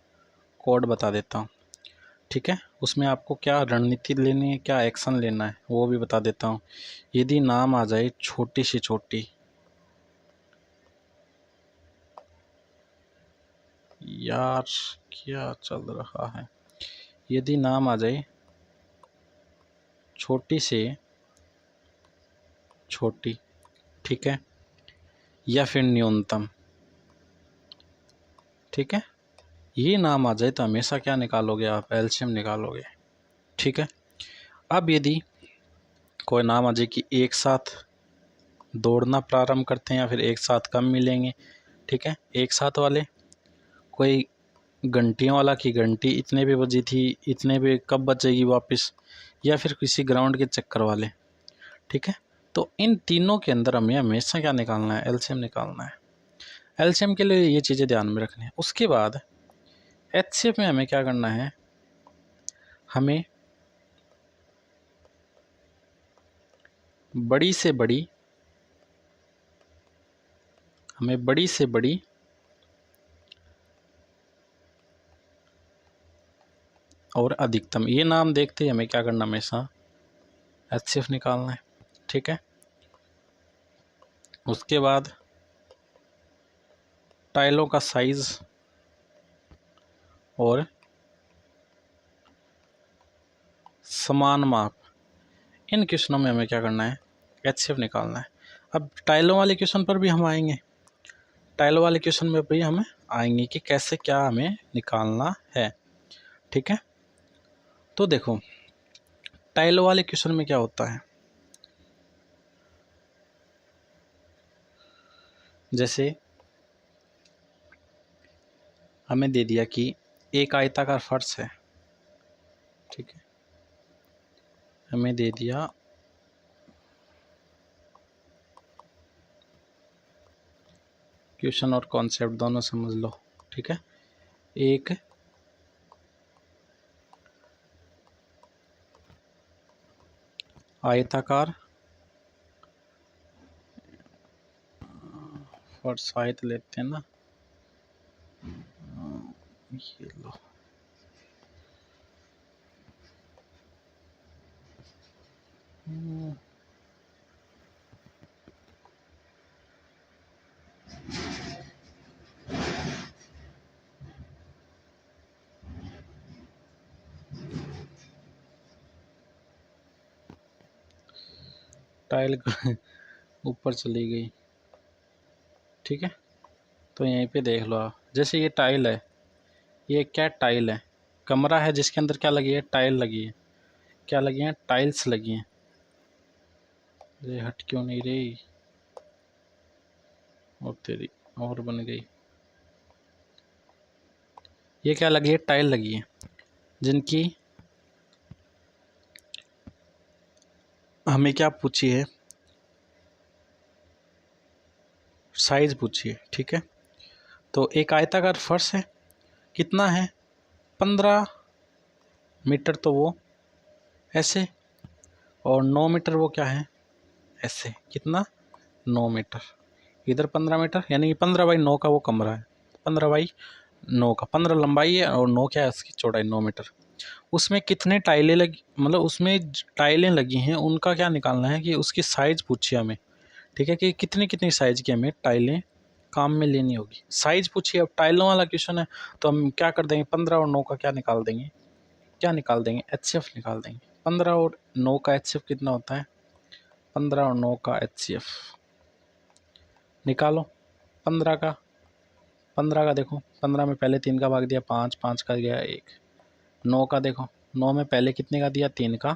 Speaker 1: कोड बता देता हूँ, ठीक है। उसमें आपको क्या रणनीति लेनी है, क्या एक्शन लेना है, वो भी बता देता हूँ। यदि नाम आ जाए छोटी से छोटी, यार क्या चल रहा है, यदि नाम आ जाए छोटी से छोटी, ठीक है, या फिर न्यूनतम, ठीक है, ये नाम आ जाए तो हमेशा क्या निकालोगे आप? एलसीएम निकालोगे, ठीक है। अब यदि कोई नाम आ जाए कि एक साथ दौड़ना प्रारंभ करते हैं या फिर एक साथ कम मिलेंगे, ठीक है, एक साथ वाले, कोई घंटियों वाला की घंटी इतने पे बजी थी, इतने पे कब बजेगी वापस, या फिर किसी ग्राउंड के चक्कर वाले, ठीक है। तो इन तीनों के अंदर हमें हमेशा क्या निकालना है? एलसीएम निकालना है। एलसीएम के लिए ये चीज़ें ध्यान में रखनी है। उसके बाद एचसीएफ में हमें क्या करना है? हमें बड़ी से बड़ी, हमें बड़ी से बड़ी और अधिकतम, ये नाम देखते ही हमें क्या करना? हमेशा एचसीएफ निकालना है, ठीक है। उसके बाद टाइलों का साइज और समान माप, इन क्वेश्चनों में हमें क्या करना है? एचसीएफ निकालना है। अब टाइलों वाले क्वेश्चन पर भी हम आएंगे, टाइलों वाले क्वेश्चन में भी हम आएंगे कि कैसे क्या हमें निकालना है, ठीक है। तो देखो टाइलों वाले क्वेश्चन में क्या होता है, जैसे हमें दे दिया कि एक आयताकार फर्श है, ठीक है, हमें दे दिया क्वेश्चन और कॉन्सेप्ट दोनों समझ लो, ठीक है। एक आयताकार फर्श, आयत लेते हैं ना, ये लो, टाइल ऊपर चली गई, ठीक है। तो यहीं पे देख लो आप, जैसे ये टाइल है, ये क्या टाइल है? कमरा है जिसके अंदर क्या लगी है? टाइल लगी है। क्या लगी है? टाइल्स लगी हैं। ये हट क्यों नहीं रही? और तेरी और बन गई। ये क्या लगी है? टाइल लगी है, जिनकी हमें क्या पूछी है? साइज पूछी है, ठीक है। तो एक आयताकार फर्श है, कितना है? 15 मीटर, तो वो ऐसे, और 9 मीटर वो क्या है? ऐसे। कितना? 9 मीटर। इधर 15 मीटर, यानी कि 15/9 का वो कमरा है। 15/9 का, 15 लंबाई है और 9 क्या है उसकी चौड़ाई? 9 मीटर। उसमें कितने टाइलें लगी, मतलब उसमें टाइलें लगी हैं उनका क्या निकालना है कि उसकी साइज़ पूछिए हमें, ठीक है, कि कितनी कितनी साइज़ की हमें टाइलें काम में लेनी होगी। साइज़ पूछिए, अब टाइलों वाला क्वेश्चन है तो हम क्या कर देंगे, 15 और 9 का क्या निकाल देंगे, HCF निकाल देंगे। 15 और 9 का HCF कितना होता है, 15 और 9 का HCF निकालो। 15 का देखो, 15 में पहले 3 का भाग दिया 5, 5 का गया 1। 9 का देखो, 9 में पहले कितने का दिया 3 का,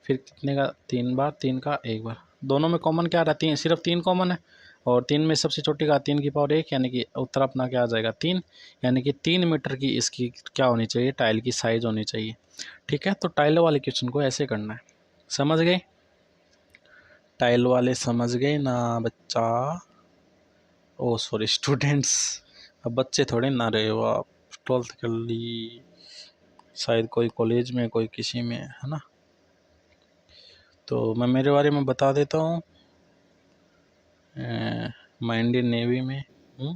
Speaker 1: फिर कितने का 3 बार, 3 का 1 बार। दोनों में कॉमन क्या आ रहा है, 3, सिर्फ 3 कॉमन है, और 3 में सबसे छोटी का 3 की पावर 1, यानी कि उत्तर अपना क्या आ जाएगा 3, यानी कि 3 मीटर की इसकी क्या होनी चाहिए, टाइल की साइज़ होनी चाहिए। ठीक है, तो टाइल वाले क्वेश्चन को ऐसे करना है, समझ गए, टाइल वाले समझ गए ना बच्चा, ओ सॉरी स्टूडेंट्स, अब बच्चे थोड़े ना रहे हो आप, 12th कर ली, शायद कोई कॉलेज में कोई किसी में, है ना। तो मैं मेरे बारे में बता देता हूँ, मैं इंडियन नेवी में हूँ,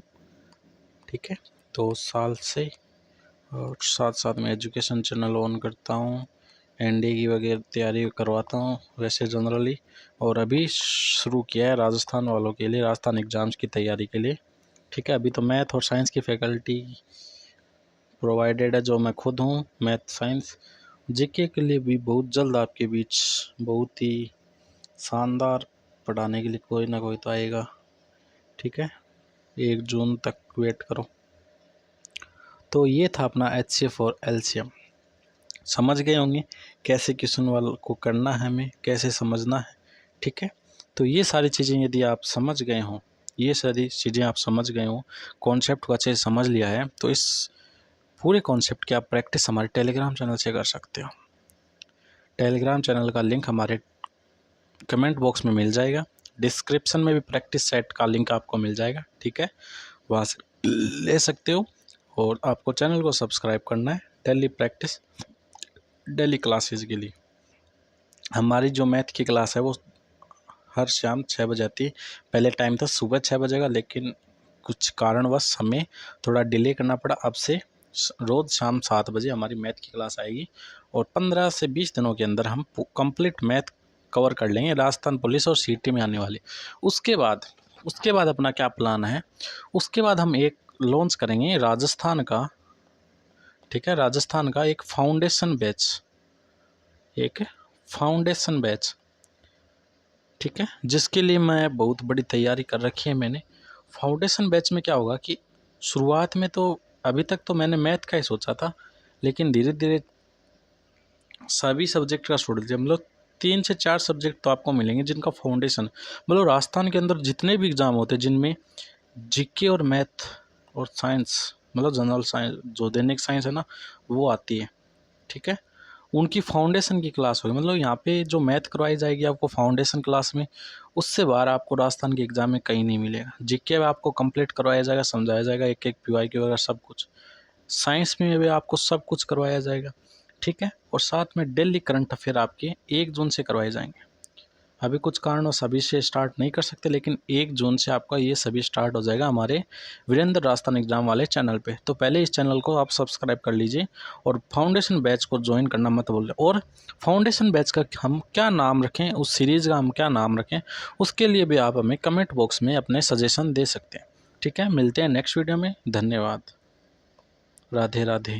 Speaker 1: ठीक है, 2 साल से, और साथ साथ में एजुकेशन चैनल ऑन करता हूँ, एनडी की वगैरह तैयारी करवाता हूँ वैसे जनरली, और अभी शुरू किया है राजस्थान वालों के लिए, राजस्थान एग्ज़ाम्स की तैयारी के लिए, ठीक है। अभी तो मैथ और साइंस की फैकल्टी प्रोवाइडेड है, जो मैं खुद हूँ, मैथ साइंस। जीके के लिए भी बहुत जल्द आपके बीच बहुत ही शानदार पढ़ाने के लिए कोई ना कोई तो आएगा, ठीक है, 1 जून तक वेट करो। तो ये था अपना HCF और LCM, समझ गए होंगे कैसे क्वेश्चन वाल को करना है, हमें कैसे समझना है, ठीक है। तो ये सारी चीज़ें यदि आप समझ गए हों, ये सारी चीज़ें आप समझ गए हों, कॉन्सेप्ट को अच्छे से समझ लिया है, तो इस पूरे कॉन्सेप्ट की आप प्रैक्टिस हमारे टेलीग्राम चैनल से कर सकते हो। टेलीग्राम चैनल का लिंक हमारे कमेंट बॉक्स में मिल जाएगा, डिस्क्रिप्शन में भी प्रैक्टिस सेट का लिंक आपको मिल जाएगा, ठीक है, वहाँ से ले सकते हो। और आपको चैनल को सब्सक्राइब करना है डेली प्रैक्टिस, डेली क्लासेस के लिए। हमारी जो मैथ की क्लास है वो हर शाम 6 बजे आती है, पहले टाइम था सुबह 6 बजे का, लेकिन कुछ कारणवश हमें थोड़ा डिले करना पड़ा, अब से रोज़ शाम 7 बजे हमारी मैथ की क्लास आएगी, और 15 से 20 दिनों के अंदर हम कंप्लीट मैथ कवर कर लेंगे, राजस्थान पुलिस और सीटी में आने वाली। उसके बाद अपना क्या प्लान है, उसके बाद हम एक लॉन्च करेंगे राजस्थान का, ठीक है, राजस्थान का एक फाउंडेशन बैच, ठीक है, जिसके लिए मैं बहुत बड़ी तैयारी कर रखी है मैंने। फाउंडेशन बैच में क्या होगा कि शुरुआत में तो अभी तक तो मैंने मैथ का ही सोचा था, लेकिन धीरे धीरे सभी सब्जेक्ट का छोड़ दिया, मतलब 3 से 4 सब्जेक्ट तो आपको मिलेंगे जिनका फाउंडेशन, मतलब राजस्थान के अंदर जितने भी एग्ज़ाम होते हैं जिनमें जीके और मैथ और साइंस, मतलब जनरल साइंस जो दैनिक साइंस है ना वो आती है, ठीक है, उनकी फाउंडेशन की क्लास होगी, मतलब यहाँ पे जो मैथ करवाई जाएगी आपको फाउंडेशन क्लास में, उससे बाहर आपको राजस्थान के एग्ज़ाम में कहीं नहीं मिलेगा। जीके में आपको कंप्लीट करवाया जाएगा, समझाया जाएगा, एक एक PYQ वगैरह सब कुछ। साइंस में भी आपको सब कुछ करवाया जाएगा, ठीक है, और साथ में डेली करंट अफेयर आपके 1 जून से करवाए जाएंगे। अभी कुछ कारणों सभी से स्टार्ट नहीं कर सकते, लेकिन 1 जून से आपका ये सभी स्टार्ट हो जाएगा हमारे वीरेंद्र राजस्थान एग्जाम वाले चैनल पे। तो पहले इस चैनल को आप सब्सक्राइब कर लीजिए, और फाउंडेशन बैच को ज्वाइन करना मत भूलें। और फाउंडेशन बैच का हम क्या नाम रखें, उस सीरीज़ का हम क्या नाम रखें, उसके लिए भी आप हमें कमेंट बॉक्स में अपने सजेशन दे सकते हैं, ठीक है। मिलते हैं नेक्स्ट वीडियो में, धन्यवाद, राधे राधे।